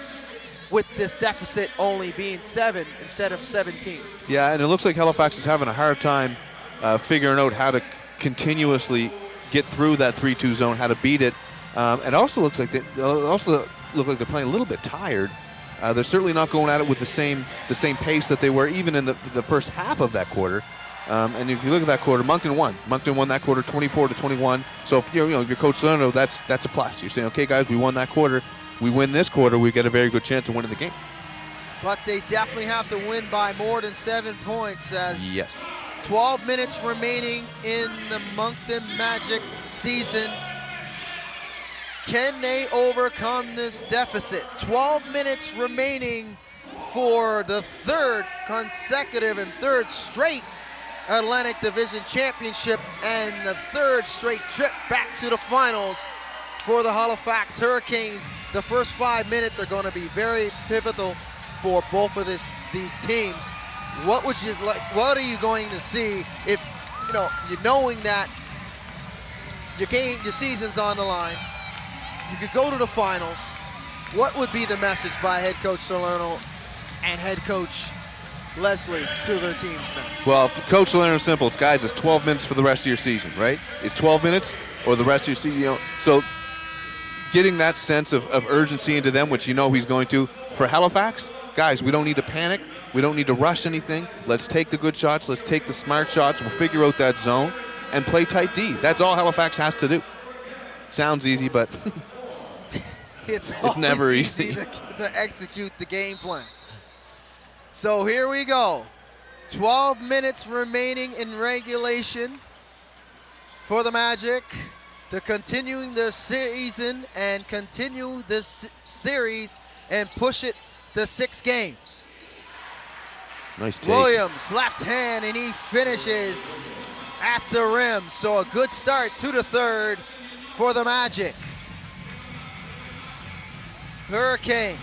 with this deficit only being 7 instead of 17. Yeah, and it looks like Halifax is having a hard time figuring out how to continuously get through that 3-2 zone, how to beat it. It also looks like they're playing a little bit tired. They're certainly not going at it with the same pace that they were even in the first half of that quarter. And if you look at that quarter, Moncton won. Moncton won that quarter 24-21. So if you're Coach Salerno, that's a plus. You're saying, okay, guys, we won that quarter. We win this quarter, we get a very good chance of winning the game. But they definitely have to win by more than 7 points, as 12 minutes remaining in the Moncton Magic season. Can they overcome this deficit? 12 minutes remaining for the third consecutive and third straight Atlantic Division Championship and the third straight trip back to the finals for the Halifax Hurricanes. The first 5 minutes are going to be very pivotal for both of these teams. What would you like? What are you going to see if you're knowing that your season's on the line? You could go to the finals. What would be the message by head coach Salerno and head coach Leslie to their teams now? Well, Coach Salerno's simple. It's, guys, it's 12 minutes for the rest of your season, right? It's 12 minutes or the rest of your season. So getting that sense of urgency into them, which he's going to. For Halifax, guys, we don't need to panic. We don't need to rush anything. Let's take the good shots. Let's take the smart shots. We'll figure out that zone and play tight D. That's all Halifax has to do. Sounds easy, but it's never easy to execute the game plan. So here we go. 12 minutes remaining in regulation for the Magic to continuing their season and continue this series and push it to 6 games. Nice take. Williams, left hand, and he finishes at the rim. So a good start to the third for the Magic. Hurricanes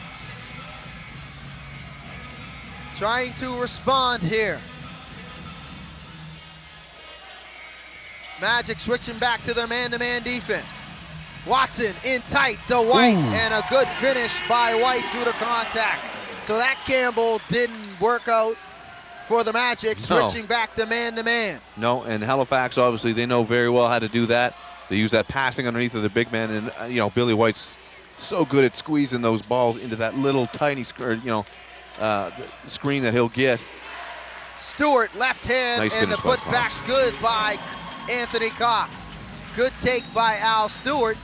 trying to respond here. Magic switching back to the man-to-man defense. Watson in tight to White, and a good finish by White through the contact. So that gamble didn't work out for the Magic, switching back to man-to-man. No, and Halifax, obviously, they know very well how to do that. They use that passing underneath of the big man, and, you know, Billy White's so good at squeezing those balls into that little tiny screen that he'll get. Stewart, left hand, Nice and the finish by putback's good by Anthony Cox. Good take by Al Stewart.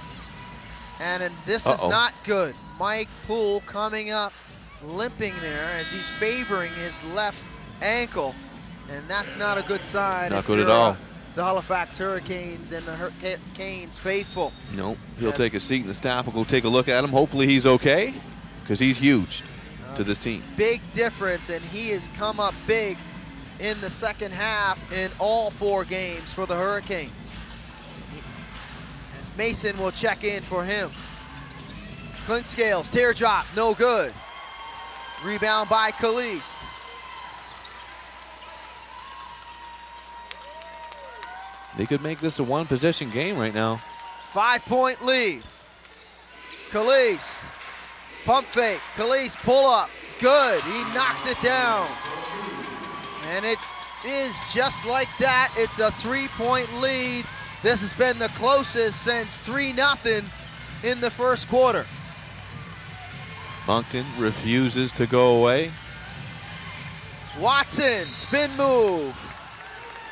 And this is not good. Mike Poole coming up, limping there as he's favoring his left ankle. And that's not a good sign. Not good at all. The Halifax Hurricanes and the Hurricanes faithful. No, he'll take a seat and the staff will go take a look at him. Hopefully he's okay, because he's huge to this team. Big difference, and he has come up big in the second half in all 4 games for the Hurricanes. As Mason will check in for him. Clint Scales, teardrop, no good. Rebound by Caliste. They could make this a 1-possession game right now. 5-point lead. Caliste, pump fake. Caliste, pull up, good. He knocks it down. And it is just like that. It's a 3-point lead. This has been the closest since 3-0 in the first quarter. Moncton refuses to go away. Watson, spin move.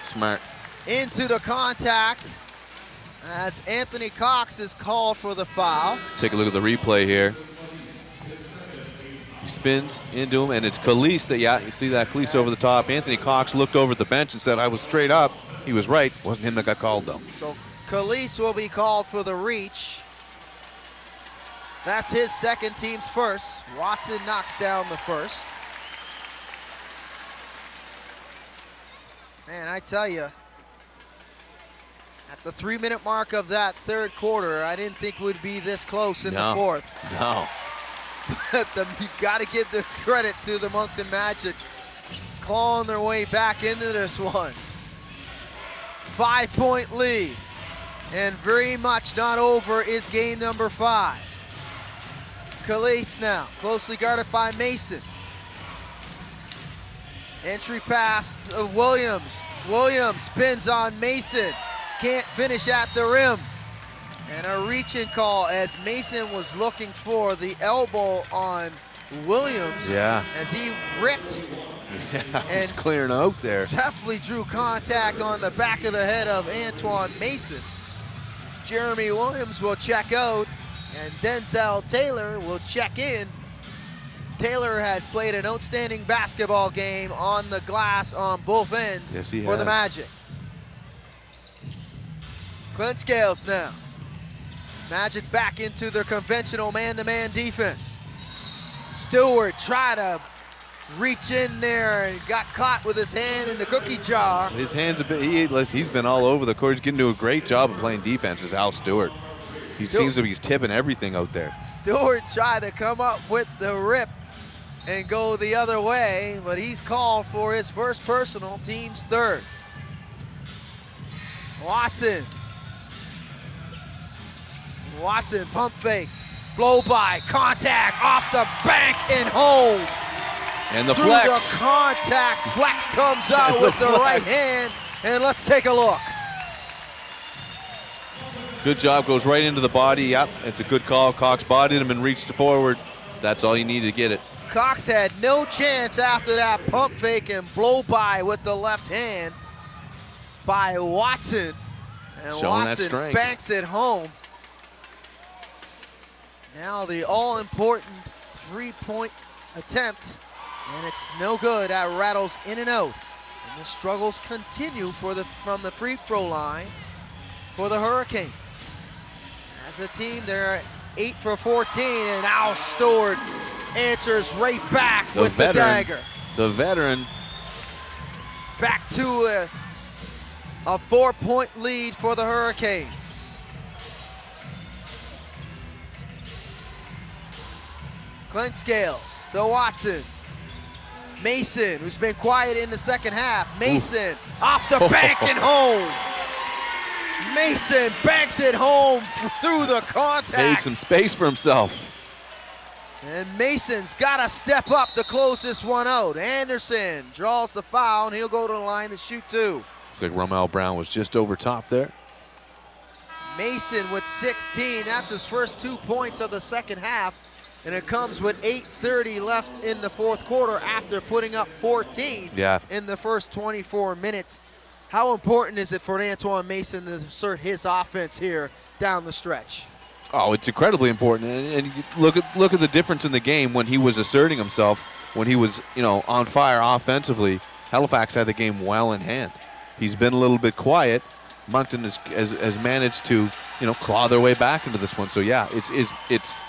Smart. Into the contact as Anthony Cox is called for the foul. Take a look at the replay here. He spins into him, and it's Caliste that, you see that Caliste over the top. Anthony Cox looked over at the bench and said, I was straight up. He was right. Wasn't him that got called, though. So Caliste will be called for the reach. That's his second, team's first. Watson knocks down the first. Man, I tell you, at the 3-minute mark of that third quarter, I didn't think we'd be this close in the fourth. No. But you got to give the credit to the Moncton Magic, clawing their way back into this one. 5-point lead, and very much not over is game number 5. Caliste now, closely guarded by Mason. Entry pass to Williams. Williams spins on Mason. Can't finish at the rim. And a reach-in call as Mason was looking for the elbow on Williams. Yeah. As he ripped. Yeah, and he's clearing out there. Definitely drew contact on the back of the head of Antoine Mason. Jeremy Williams will check out, and Denzel Taylor will check in. Taylor has played an outstanding basketball game on the glass on both ends for the Magic. Clint Scales now. Magic back into their conventional man-to-man defense. Stewart tried to reach in there and got caught with his hand in the cookie jar. His hands a bit, he's been all over the court. He's getting to a great job of playing defense, is Al Stewart. He seems to be tipping everything out there. Stewart tried to come up with the rip and go the other way, but he's called for his first personal, team's third. Watson, pump fake, blow by, contact, off the bank and home. And the Through flex. the contact, flex comes out with the right hand, and let's take a look. Good job, goes right into the body. Yep, it's a good call. Cox bodied him and reached forward. That's all you need to get it. Cox had no chance after that pump fake and blow by with the left hand by Watson. And Showing that Watson strength. banks it home. Now the all-important 3-point attempt, and it's no good. That rattles in and out. And the struggles continue from the free throw line for the Hurricanes. As a team, they're 8 for 14, and Al Stewart answers right back with the dagger. The veteran. Back to a 4-point lead for the Hurricanes. Clint Scales, the Watson. Mason, who's been quiet in the second half. Mason, off the bank and home. Mason banks it home through the contact. Made some space for himself. And Mason's got to step up to close this one out. Anderson draws the foul, and he'll go to the line to shoot 2. Looks like Romel Brown was just over top there. Mason with 16. That's his first 2 points of the second half. And it comes with 8:30 left in the fourth quarter after putting up 14 in the first 24 minutes. How important is it for Antoine Mason to assert his offense here down the stretch? Oh, it's incredibly important. And you look at the difference in the game when he was asserting himself, when he was, on fire offensively. Halifax had the game well in hand. He's been a little bit quiet. Moncton has managed to, claw their way back into this one. So yeah, it's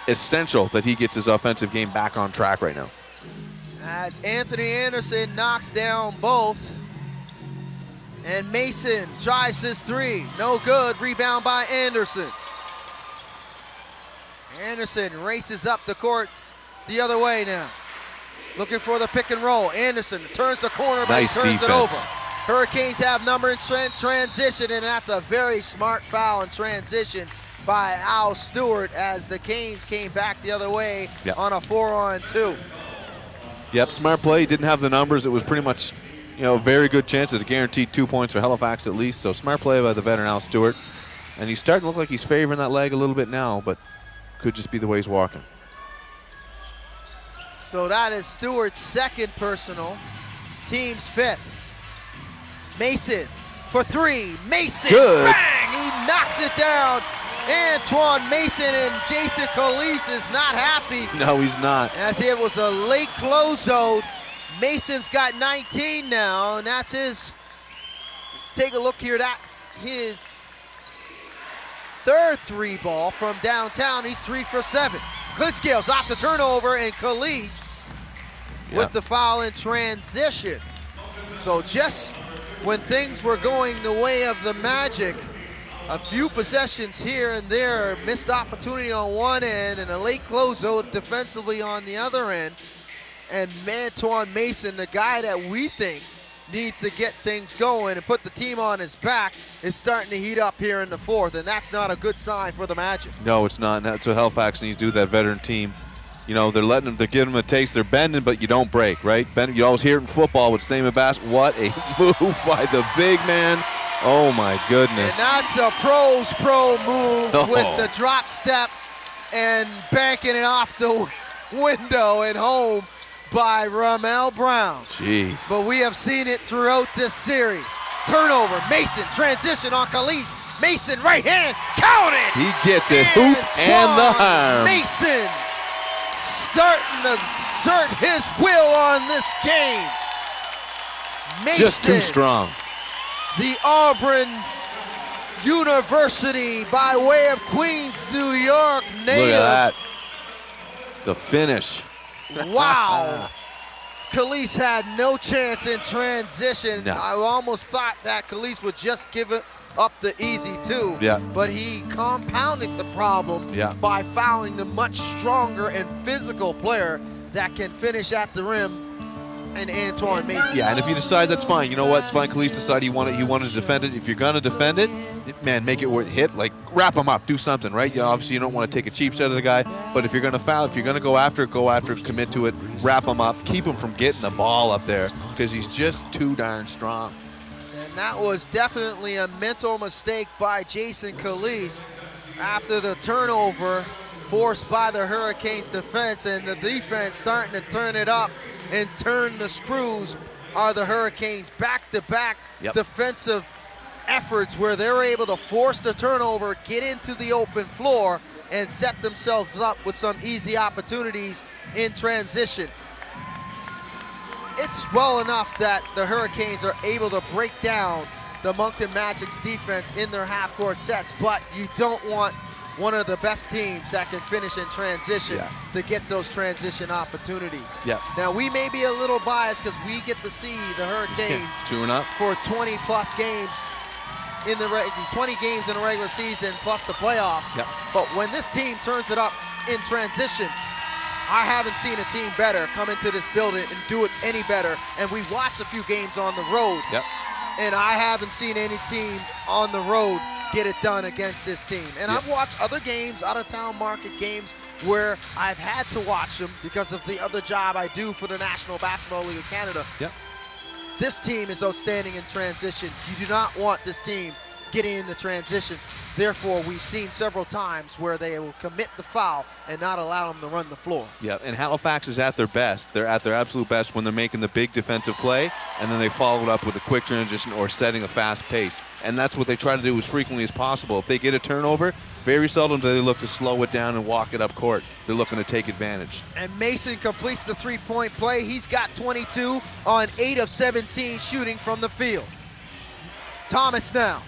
essential that he gets his offensive game back on track right now. As Anthony Anderson knocks down both. And Mason tries his 3. No good. Rebound by Anderson. Anderson races up the court the other way now. Looking for the pick and roll. Anderson turns the corner, but nice he turns defense. it over. Hurricanes have number in transition, and that's a very smart foul in transition by Al Stewart as the Canes came back the other way on a 4-on-2. Yep, smart play. He didn't have the numbers. It was pretty much, very good chance at a guaranteed 2 points for Halifax at least. So smart play by the veteran Al Stewart. And he's starting to look like he's favoring that leg a little bit now, but could just be the way he's walking. So that is Stewart's second personal, team's 5th. Mason for 3. Mason, good. Bang! He knocks it down. Antoine Mason, and Jason Calise is not happy. No, he's not. As it was a late closeout. Mason's got 19 now, and that's his, take a look here, that's his 3rd 3-ball from downtown. He's 3 for 7. Klitzkales off the turnover, and Calise with the foul in transition. So just when things were going the way of the Magic, a few possessions here and there, missed opportunity on one end and a late closeout defensively on the other end. And Antoine Mason, the guy that we think needs to get things going and put the team on his back, is starting to heat up here in the 4th, and that's not a good sign for the Magic. No, it's not. And that's what Halifax needs to do, that veteran team. They're they're giving them a taste. They're bending, but you don't break, right? You always hear it in football, but same in basketball. What a move by the big man. Oh my goodness. And that's a pro's pro move with the drop step and banking it off the window and home by Romel Brown. Jeez. But we have seen it throughout this series. Turnover, Mason, transition on Calise. Mason, right hand, counted! He gets it, hoop and the harm. Mason starting to exert his will on this game. Mason, just too strong. The Auburn University by way of Queens, New York native. Look at that. The finish. Wow. Calise had no chance in transition. No. I almost thought that Calise would just give it up the easy 2. Yeah. But he compounded the problem by fouling the much stronger and physical player that can finish at the rim, and Antoine Mason. Yeah, and if you decide that's fine, you know what? It's fine. Calise decided he wanted to defend it. If you're going to defend it, man, make it worth hit. Like, wrap him up. Do something, right? Obviously, you don't want to take a cheap shot at the guy. But if you're going to foul, if you're going to go after it, commit to it, wrap him up, keep him from getting the ball up there because he's just too darn strong. And that was definitely a mental mistake by Jason Calise after the turnover forced by the Hurricanes defense, and the defense starting to turn it up and turn the screws are the Hurricanes. Back-to-back defensive efforts where they're able to force the turnover, get into the open floor, and set themselves up with some easy opportunities in transition. It's well enough that the Hurricanes are able to break down the Moncton Magic's defense in their half-court sets, but you don't want one of the best teams that can finish in transition to get those transition opportunities. Now, we may be a little biased because we get to see the Hurricanes for 20-plus games in the 20 games in the regular season plus the playoffs. But when this team turns it up in transition, I haven't seen a team better come into this building and do it any better. And we watched a few games on the road, and I haven't seen any team on the road get it done against this team. And I've watched other games, out-of-town market games, where I've had to watch them because of the other job I do for the National Basketball League of Canada. Yep. This team is outstanding in transition. You do not want this team getting into transition. Therefore, we've seen several times where they will commit the foul and not allow them to run the floor. Yeah, and Halifax is at their best. They're at their absolute best when they're making the big defensive play, and then they follow it up with a quick transition or setting a fast pace. And that's what they try to do as frequently as possible. If they get a turnover, very seldom do they look to slow it down and walk it up court. They're looking to take advantage. And Mason completes the three-point play. He's got 22 on 8 of 17 shooting from the field. Thomas now.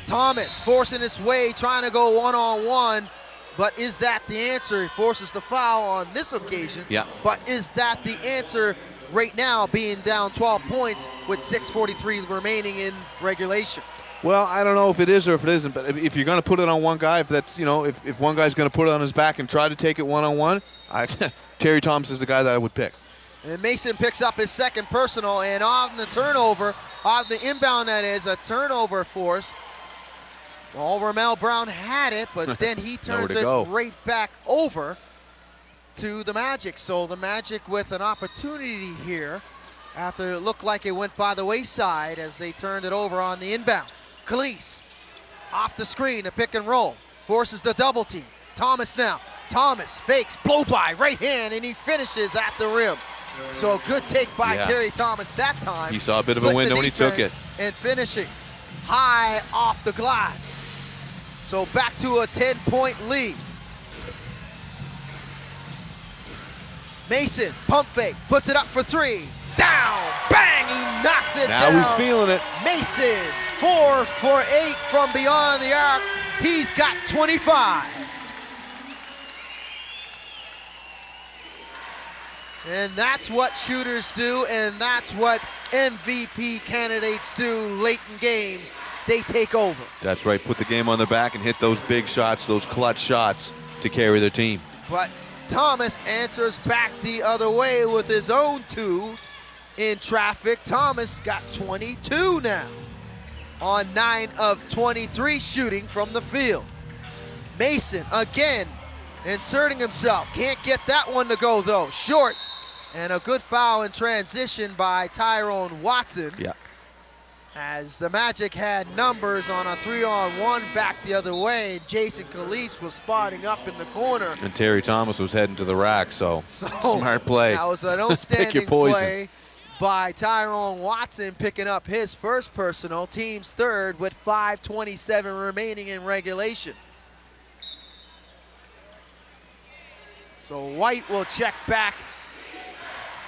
Thomas forcing his way, trying to go one-on-one, but is that the answer? He forces the foul on this occasion. Yeah. But is that the answer right now, being down 12 points with 6:43 remaining in regulation? Well, I don't know if it is or if it isn't, but if you're going to put it on one guy, if that's, if one guy's going to put it on his back and try to take it one-on-one, Terry Thomas is the guy that I would pick. And Mason picks up his second personal, and on the turnover, on the inbound that is, a turnover forced. Well, Ramel Brown had it, but then he turns it right back over to the Magic. So the Magic with an opportunity here after it looked like it went by the wayside as they turned it over on the inbound. Calise off the screen, a pick and roll, forces the double team. Thomas now. Thomas fakes, blow by, right hand, and he finishes at the rim. So a good take by Terry Thomas that time. He saw a bit of a window when he took it. And finishing high off the glass. So back to a 10-point lead. Mason, pump fake, puts it up for three. Down, bang, he knocks it down. Now he's feeling it. Mason, 4 for 8 from beyond the arc. He's got 25. And that's what shooters do, and that's what MVP candidates do late in games. They take over. That's right. Put the game on their back and hit those big shots, those clutch shots to carry their team. But Thomas answers back the other way with his own 2 in traffic. Thomas got 22 now on 9 of 23 shooting from the field. Mason again inserting himself. Can't get that one to go though. Short. And a good foul in transition by Tyrone Watson. Yeah. As the Magic had numbers on a 3-on-1 back the other way. Jason Calise was spotting up in the corner. And Terry Thomas was heading to the rack, so smart play. That was an outstanding play by Tyrone Watson, picking up his first personal, team's third, with 5:27 remaining in regulation. So White will check back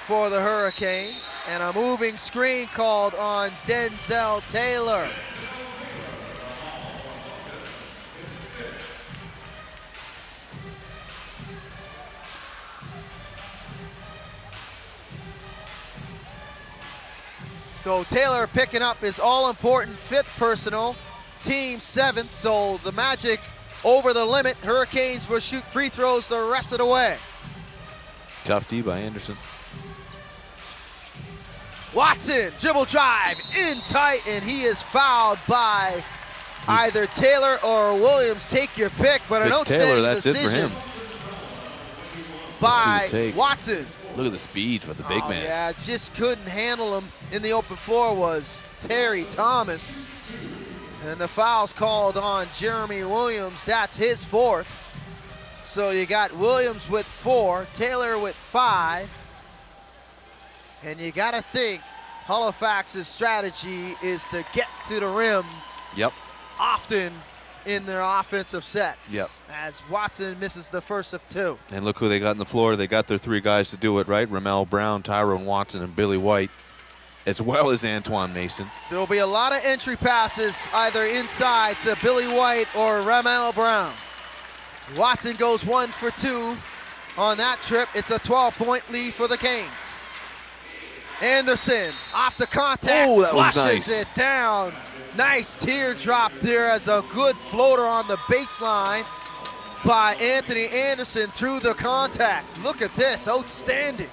for the Hurricanes, and a moving screen called on Denzel Taylor. So Taylor picking up his all-important 5th personal, team 7th, so the Magic over the limit. Hurricanes will shoot free throws the rest of the way. Tough D by Anderson. Watson, dribble drive, in tight, and he is fouled by either Taylor or Williams. Take your pick, but an outstanding decision by Watson. Look at the speed for the big man. Yeah, just couldn't handle him in the open floor was Terry Thomas. And the foul's called on Jeremy Williams. That's his 4th. So you got Williams with 4, Taylor with 5. And you got to think Halifax's strategy is to get to the rim often in their offensive sets. As Watson misses the first of 2. And look who they got on the floor. They got their 3 guys to do it, right? Ramel Brown, Tyrone Watson, and Billy White, as well as Antoine Mason. There will be a lot of entry passes either inside to Billy White or Ramel Brown. Watson goes 1 for 2 on that trip. It's a 12-point lead for the Canes. Anderson off the contact, flushes it down. Nice teardrop there as a good floater on the baseline by Anthony Anderson through the contact. Look at this, outstanding.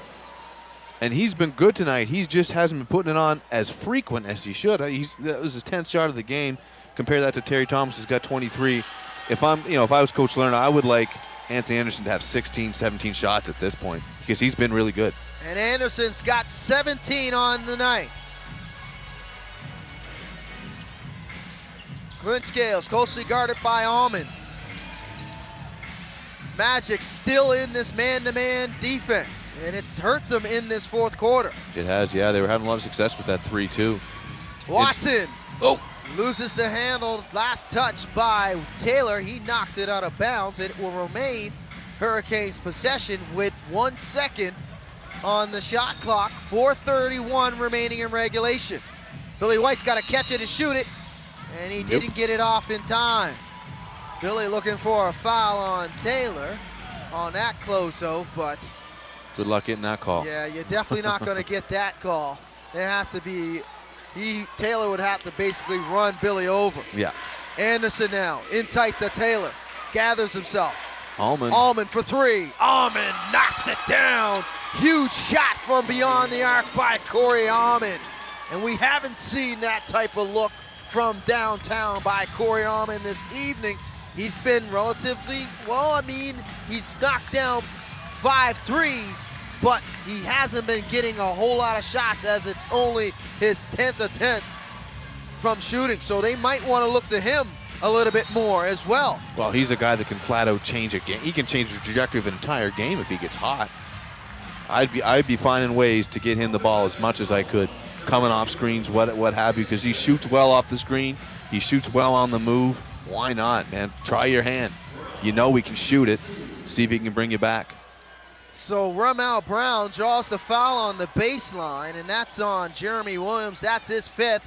And he's been good tonight. He just hasn't been putting it on as frequent as he should. That was his 10th shot of the game. Compare that to Terry Thomas, who's got 23. If I was Coach Lerner, I would like Anthony Anderson to have 16, 17 shots at this point because he's been really good. And Anderson's got 17 on the night. Clint Scales closely guarded by Allman. Magic still in this man-to-man defense, and it's hurt them in this fourth quarter. It has, yeah. They were having a lot of success with that 3-2. Watson loses the handle. Last touch by Taylor. He knocks it out of bounds. It will remain Hurricanes possession with 1 second on the shot clock. 4:31 remaining in regulation. Billy White's got to catch it and shoot it, and he didn't get it off in time. Billy looking for a foul on Taylor on that close-out, but good luck getting that call. yeah, you're definitely not going to get that call. There has to be, Taylor would have to basically run Billy over. Yeah. Anderson now, in tight to Taylor, gathers himself. Allman for three. Allman knocks it down. Huge shot from beyond the arc by Corey Allman. And we haven't seen that type of look from downtown by Corey Allman this evening. He's been relatively, he's knocked down 5 threes, but he hasn't been getting a whole lot of shots as it's only his 10th attempt from shooting. So they might want to look to him a little bit more as well. Well, he's a guy that can flat out change a game. He can change the trajectory of an entire game if he gets hot. I'd be finding ways to get him the ball as much as I could, coming off screens, what have you, because he shoots well off the screen. He shoots well on the move. Why not, man? Try your hand. You know we can shoot it. See if he can bring you back. So Ramel Brown draws the foul on the baseline, and that's on Jeremy Williams. That's his 5th.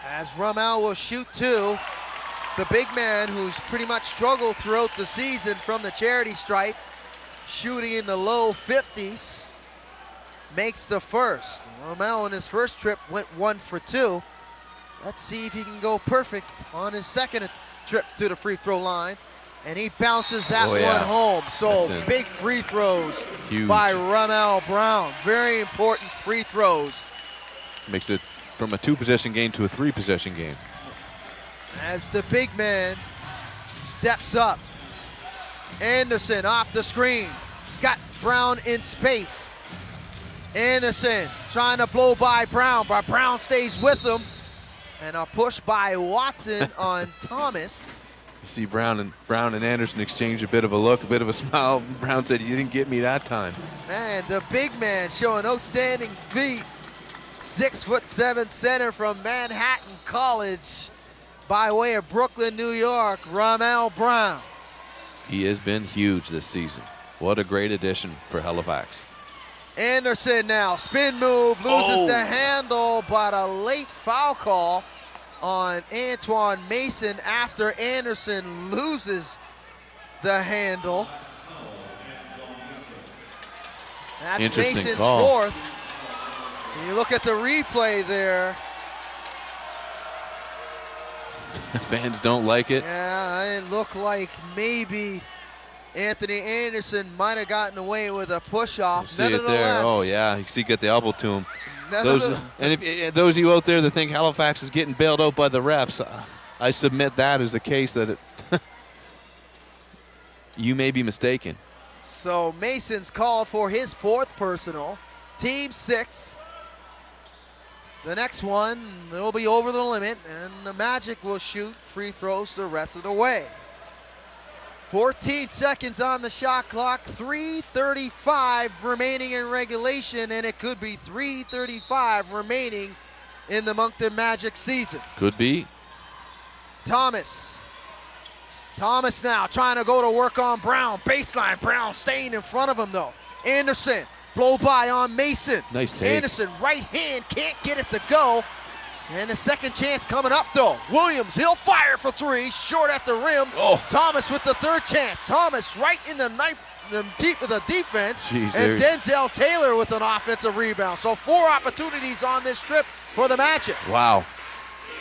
As Ramel will shoot 2. The big man who's pretty much struggled throughout the season from the charity stripe, shooting in the low 50s, makes the first. Ramel in his first trip went 1 for 2. Let's see if he can go perfect on his second trip to the free throw line. And he bounces that one home. So big free throws by Ramel Brown. Very important free throws. Makes it from a 2-possession game to a 3-possession game. As the big man steps up. Anderson off the screen. He's got Brown in space. Anderson trying to blow by Brown, but Brown stays with him. And a push by Watson on Thomas. You see Brown and Anderson exchange a bit of a look, a bit of a smile. Brown said, "You didn't get me that time." Man, the big man showing outstanding feet. 6'7" center from Manhattan College by way of Brooklyn, New York, Ramel Brown. He has been huge this season. What a great addition for Halifax. Anderson now, spin move, loses the handle, but a late foul call on Antoine Mason after Anderson loses the handle. That's Mason's call. 4th. You look at the replay there. Fans don't like it. Yeah, it looked like maybe Anthony Anderson might have gotten away with a push-off. See it there. Oh, yeah. You see, you get the elbow to him. If those of you out there that think Halifax is getting bailed out by the refs, I submit that as a case that you may be mistaken. So Mason's called for his 4th personal. Team 6. The next one, they'll be over the limit, and the Magic will shoot free throws the rest of the way. 14 seconds on the shot clock, 3:35 remaining in regulation, and it could be 3:35 remaining in the Moncton Magic season. Could be. Thomas now trying to go to work on Brown. Baseline, Brown staying in front of him though. Anderson, blow by on Mason. Nice take. Anderson, right hand, can't get it to go. And a second chance coming up though. Williams, he'll fire for 3, short at the rim. Thomas with the 3rd chance. Thomas right in the deep of the defense. Jeez, and Denzel Taylor with an offensive rebound. So 4 opportunities on this trip for the Magic. Wow.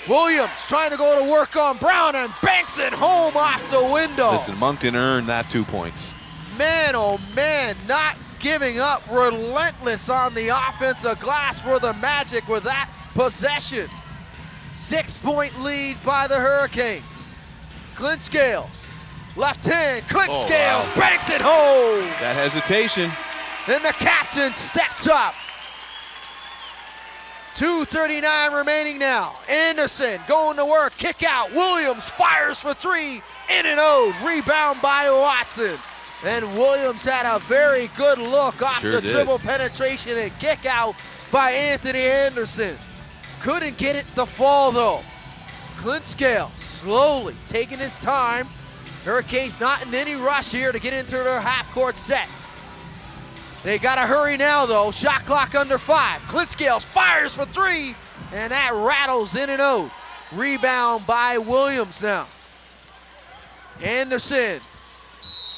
Williams trying to go to work on Brown and banks it home off the window. Listen, Moncton earned that 2 points. Man, oh man, not giving up, relentless on the offensive glass for the Magic with that possession. 6-point lead by the Hurricanes. Clint Scales Left hand, Clint Oh, Scales wow. banks it home. That hesitation. And the captain steps up. 2:39 remaining now. Anderson going to work, kick out. Williams fires for three, in and out. Rebound by Watson. And Williams had a very good look off Sure the did. dribble penetration and kick out by Anthony Anderson. Couldn't get it to fall though. Clint Scales slowly taking his time. Hurricanes not in any rush here to get into their half-court set. They gotta hurry now though. Shot clock under 5. Clint Scales fires for three, and that rattles in and out. Rebound by Williams now. Anderson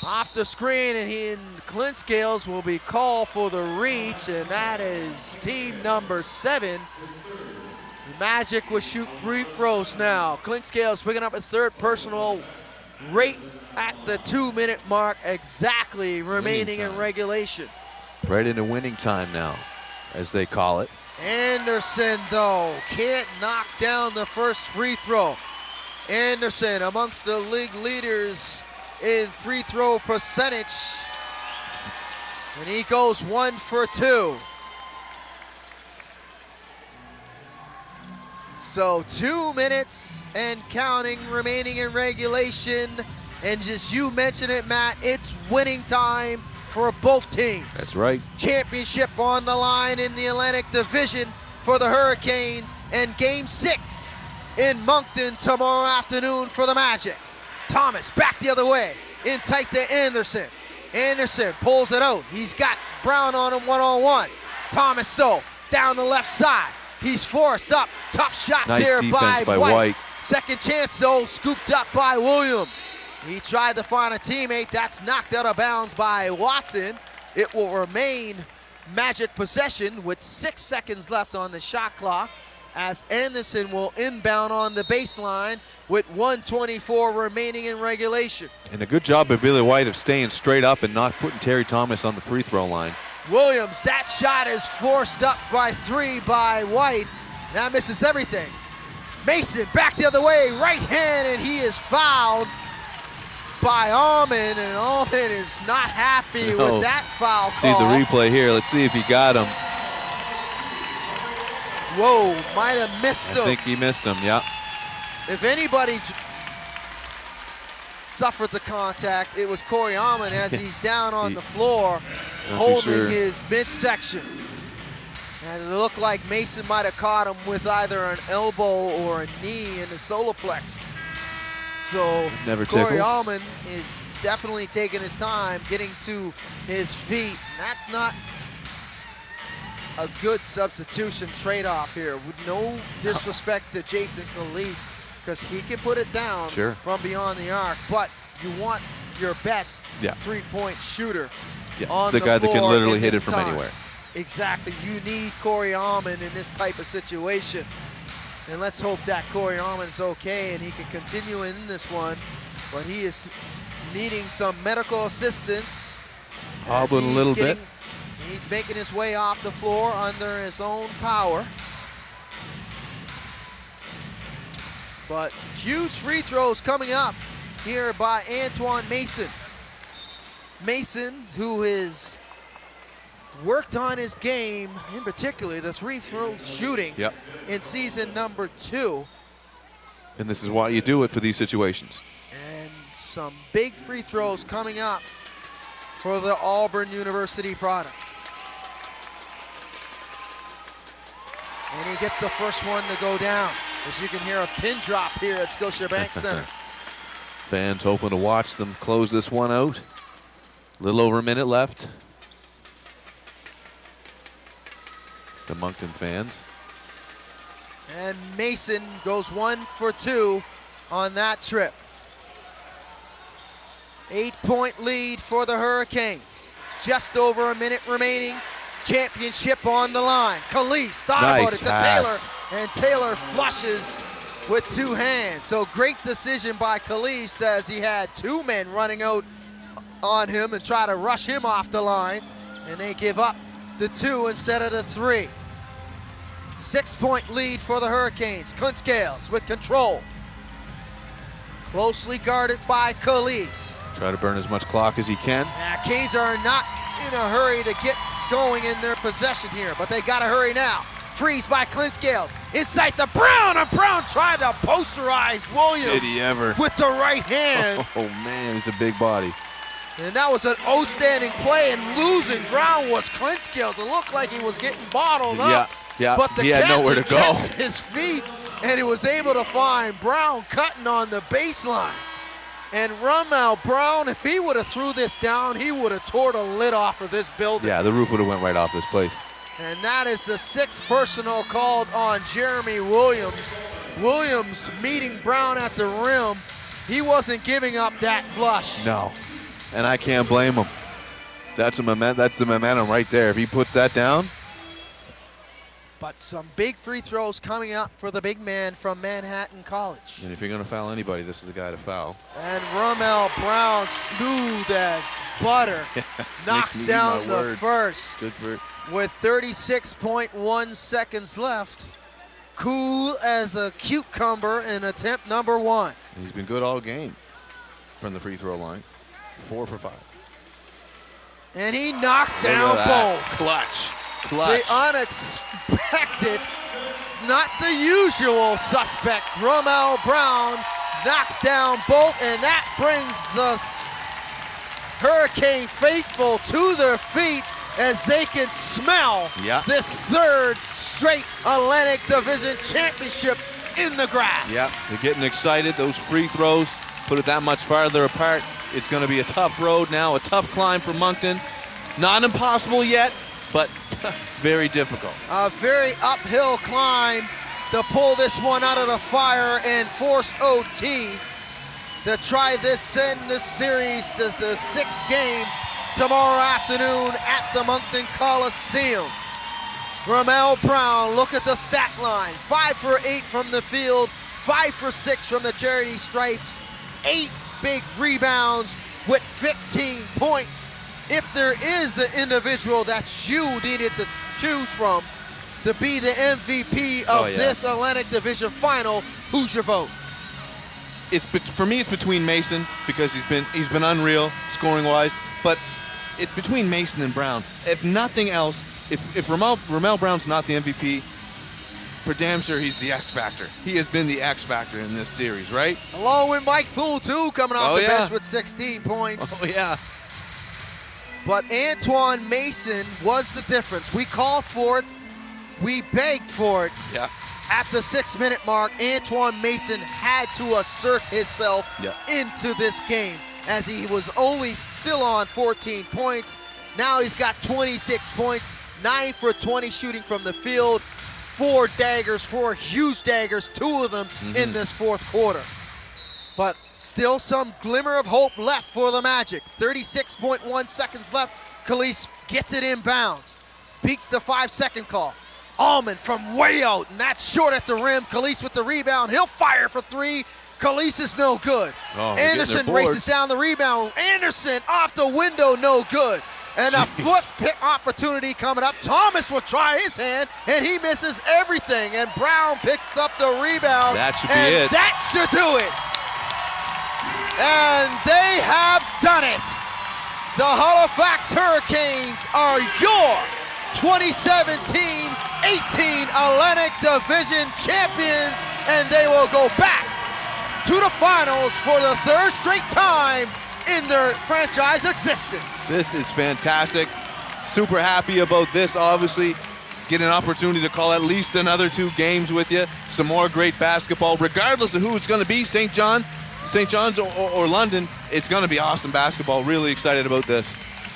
off the screen, and Clint Scales will be called for the reach, and that is team number 7. The Magic will shoot free throws now. Clint Scales picking up his third personal right at the 2-minute mark exactly remaining in regulation. Right into winning time now, as they call it. Anderson, though, can't knock down the first free throw. Anderson, amongst the league leaders in free throw percentage. And he goes 1 for 2. So 2 minutes and counting remaining in regulation. And just you mentioned it, Matt, it's winning time for both teams. That's right. Championship on the line in the Atlantic Division for the Hurricanes, and Game 6 in Moncton tomorrow afternoon for the Magic. Thomas back the other way, in tight to Anderson. Anderson pulls it out. He's got Brown on him one-on-one. Thomas though, down the left side. He's forced up. Tough shot Nice there defense by White. Second chance though, scooped up by Williams. He tried to find a teammate. That's knocked out of bounds by Watson. It will remain Magic possession with 6 seconds left on the shot clock, as Anderson will inbound on the baseline with 1:24 remaining in regulation. And a good job by Billy White of staying straight up and not putting Terry Thomas on the free throw line. Williams, that shot is forced up by 3 by White. That misses everything. Mason back the other way, right hand, and he is fouled by Allman, and Allman is not happy No. with that foul See the call. replay here. Let's see if he got him. Whoa, might have missed him. I think he missed him, yeah. If anybody suffered the contact, it was Corey Allman, as he's down on the floor Not too holding sure. his midsection. And it looked like Mason might have caught him with either an elbow or a knee in the solar plex. So Never Corey tickles. Allman is definitely taking his time getting to his feet. And that's not a good substitution trade-off here. With no disrespect to Jason Calise, because he can put it down Sure. from beyond the arc, but you want your best Yeah. three-point shooter Yeah, on the guy that can floor literally in hit this it from time. anywhere. Exactly. You need Corey Allman in this type of situation. And let's hope that Corey Allman's okay and he can continue in this one. But he is needing some medical assistance. as Hobbling a he's little bit. He's making his way off the floor under his own power. But huge free throws coming up here by Antoine Mason. Mason, who is worked on his game, in particular the free throw shooting, Yep. in season number 2. And this is why you do it for these situations. And some big free throws coming up for the Auburn University product. And he gets the first one to go down. As you can hear a pin drop here at Scotiabank Center. Fans hoping to watch them close this one out. A little over a minute left. The Moncton fans. And Mason goes 1 for 2 on that trip. 8-point lead for the Hurricanes. Just over a minute remaining. Championship on the line. Calise thought Nice about it to pass. Taylor, and Taylor flushes with 2 hands. So great decision by Calise, as he had 2 men running out on him and try to rush him off the line, and they give up the 2 instead of the 3. 6-point lead for the Hurricanes. Clint Scales with control. Closely guarded by Calise. Try to burn as much clock as he can. Canes are not in a hurry to get going in their possession here, but they got to hurry now. Freeze by Clint Scales. Inside the Brown, and Brown tried to posterize Williams. Did he ever? With the right hand. Oh man, he's a big body. And that was an outstanding play, and losing ground was Clint Scales. It looked like he was getting bottled up. Yeah, but the he had nowhere to go. kept his feet, and he was able to find Brown cutting on the baseline. And Rummel Brown, if he would have threw this down, he would have tore the lid off of this building. Yeah, the roof would have went right off this place. And that is the 6th personal called on Jeremy Williams. Williams meeting Brown at the rim. He wasn't giving up that flush. No, and I can't blame him. That's the momentum right there. If he puts that down. But some big free throws coming up for the big man from Manhattan College. And if you're going to foul anybody, this is the guy to foul. And Rummel Brown, smooth as butter, knocks down the first. Good for it. With 36.1 seconds left. Cool as a cucumber in attempt number 1. He's been good all game from the free throw line. 4 for 5. And he knocks down both. Clutch. The unexpected, not the usual suspect, Rummel Brown knocks down both, and that brings the Hurricane faithful to their feet as they can smell this 3rd straight Atlantic Division championship in the grass. Yeah, they're getting excited. Those free throws put it that much farther apart. It's going to be a tough road now, a tough climb for Moncton. Not impossible yet, but very difficult. A very uphill climb to pull this one out of the fire and force OT to try this in this series as the 6th game tomorrow afternoon at the Moncton Coliseum. Rummel Brown, look at the stat line. 5 for 8 from the field, 5 for 6 from the charity stripes, 8 big rebounds with 15 points. If there is an individual that you needed to choose from to be the MVP of this Atlantic Division final, who's your vote? For me, it's between Mason because he's been unreal scoring wise, but it's between Mason and Brown. If nothing else, if Rummel Brown's not the MVP, for damn sure he's the X factor. He has been the X factor in this series, right? Along with Mike Poole too, coming off the bench with 16 points. Oh yeah. But Antoine Mason was the difference. We called for it. We begged for it. Yeah. At the 6-minute mark, Antoine Mason had to assert himself into this game as he was only still on 14 points. Now he's got 26 points, 9 for 20 shooting from the field, 4 daggers, 4 huge daggers, 2 of them in this 4th quarter. But still some glimmer of hope left for the Magic. 36.1 seconds left. Khalees gets it inbounds. Beats the 5-second call. Allman from way out, and that's short at the rim. Khalees with the rebound. He'll fire for 3. Khalees is no good. Anderson races down the rebound. Anderson off the window, no good. And a foot pit opportunity coming up. Thomas will try his hand, and he misses everything. And Brown picks up the rebound. That should be it. That should do it. And they have done it. The Halifax Hurricanes are your 2017-18 Atlantic Division champions, and they will go back to the finals for the 3rd straight time in their franchise existence. This is fantastic. Super happy about this, obviously. Get an opportunity to call at least another 2 games with you. Some more great basketball, regardless of who it's going to be, St. John's or London. It's going to be awesome basketball. Really excited about this.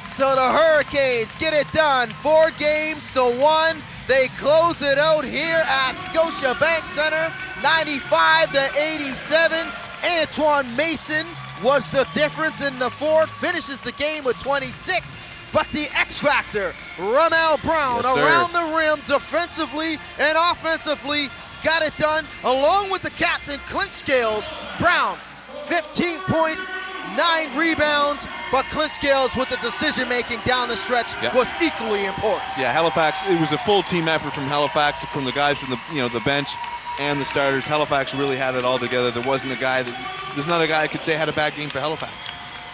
So the Hurricanes get it done, 4 games to 1. They close it out here at Scotiabank Center, 95-87. Antoine Mason was the difference in the 4th, finishes the game with 26. But the X factor, Rummel Brown, around the rim defensively and offensively, got it done, along with the captain, Clint Scales. Brown, 15 points, 9 rebounds, but Clint Scales with the decision-making down the stretch was equally important. Yeah, Halifax, it was a full team effort from Halifax, from the guys from the bench and the starters. Halifax really had it all together. There's not a guy I could say had a bad game for Halifax.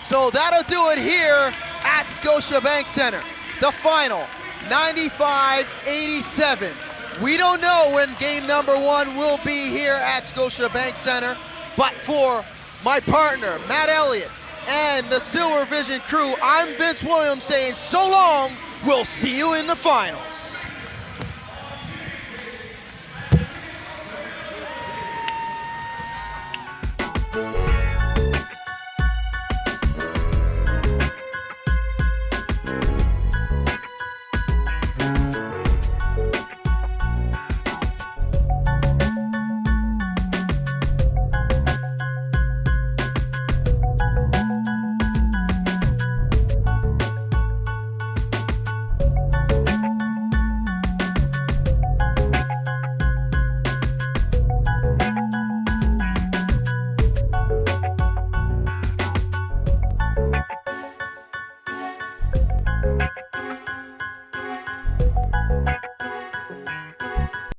So that'll do it here at Scotiabank Center. The final, 95-87. We don't know when game number 1 will be here at Scotiabank Center, but for my partner, Matt Elliott, and the Silver Vision crew, I'm Vince Williams saying so long. We'll see you in the finals.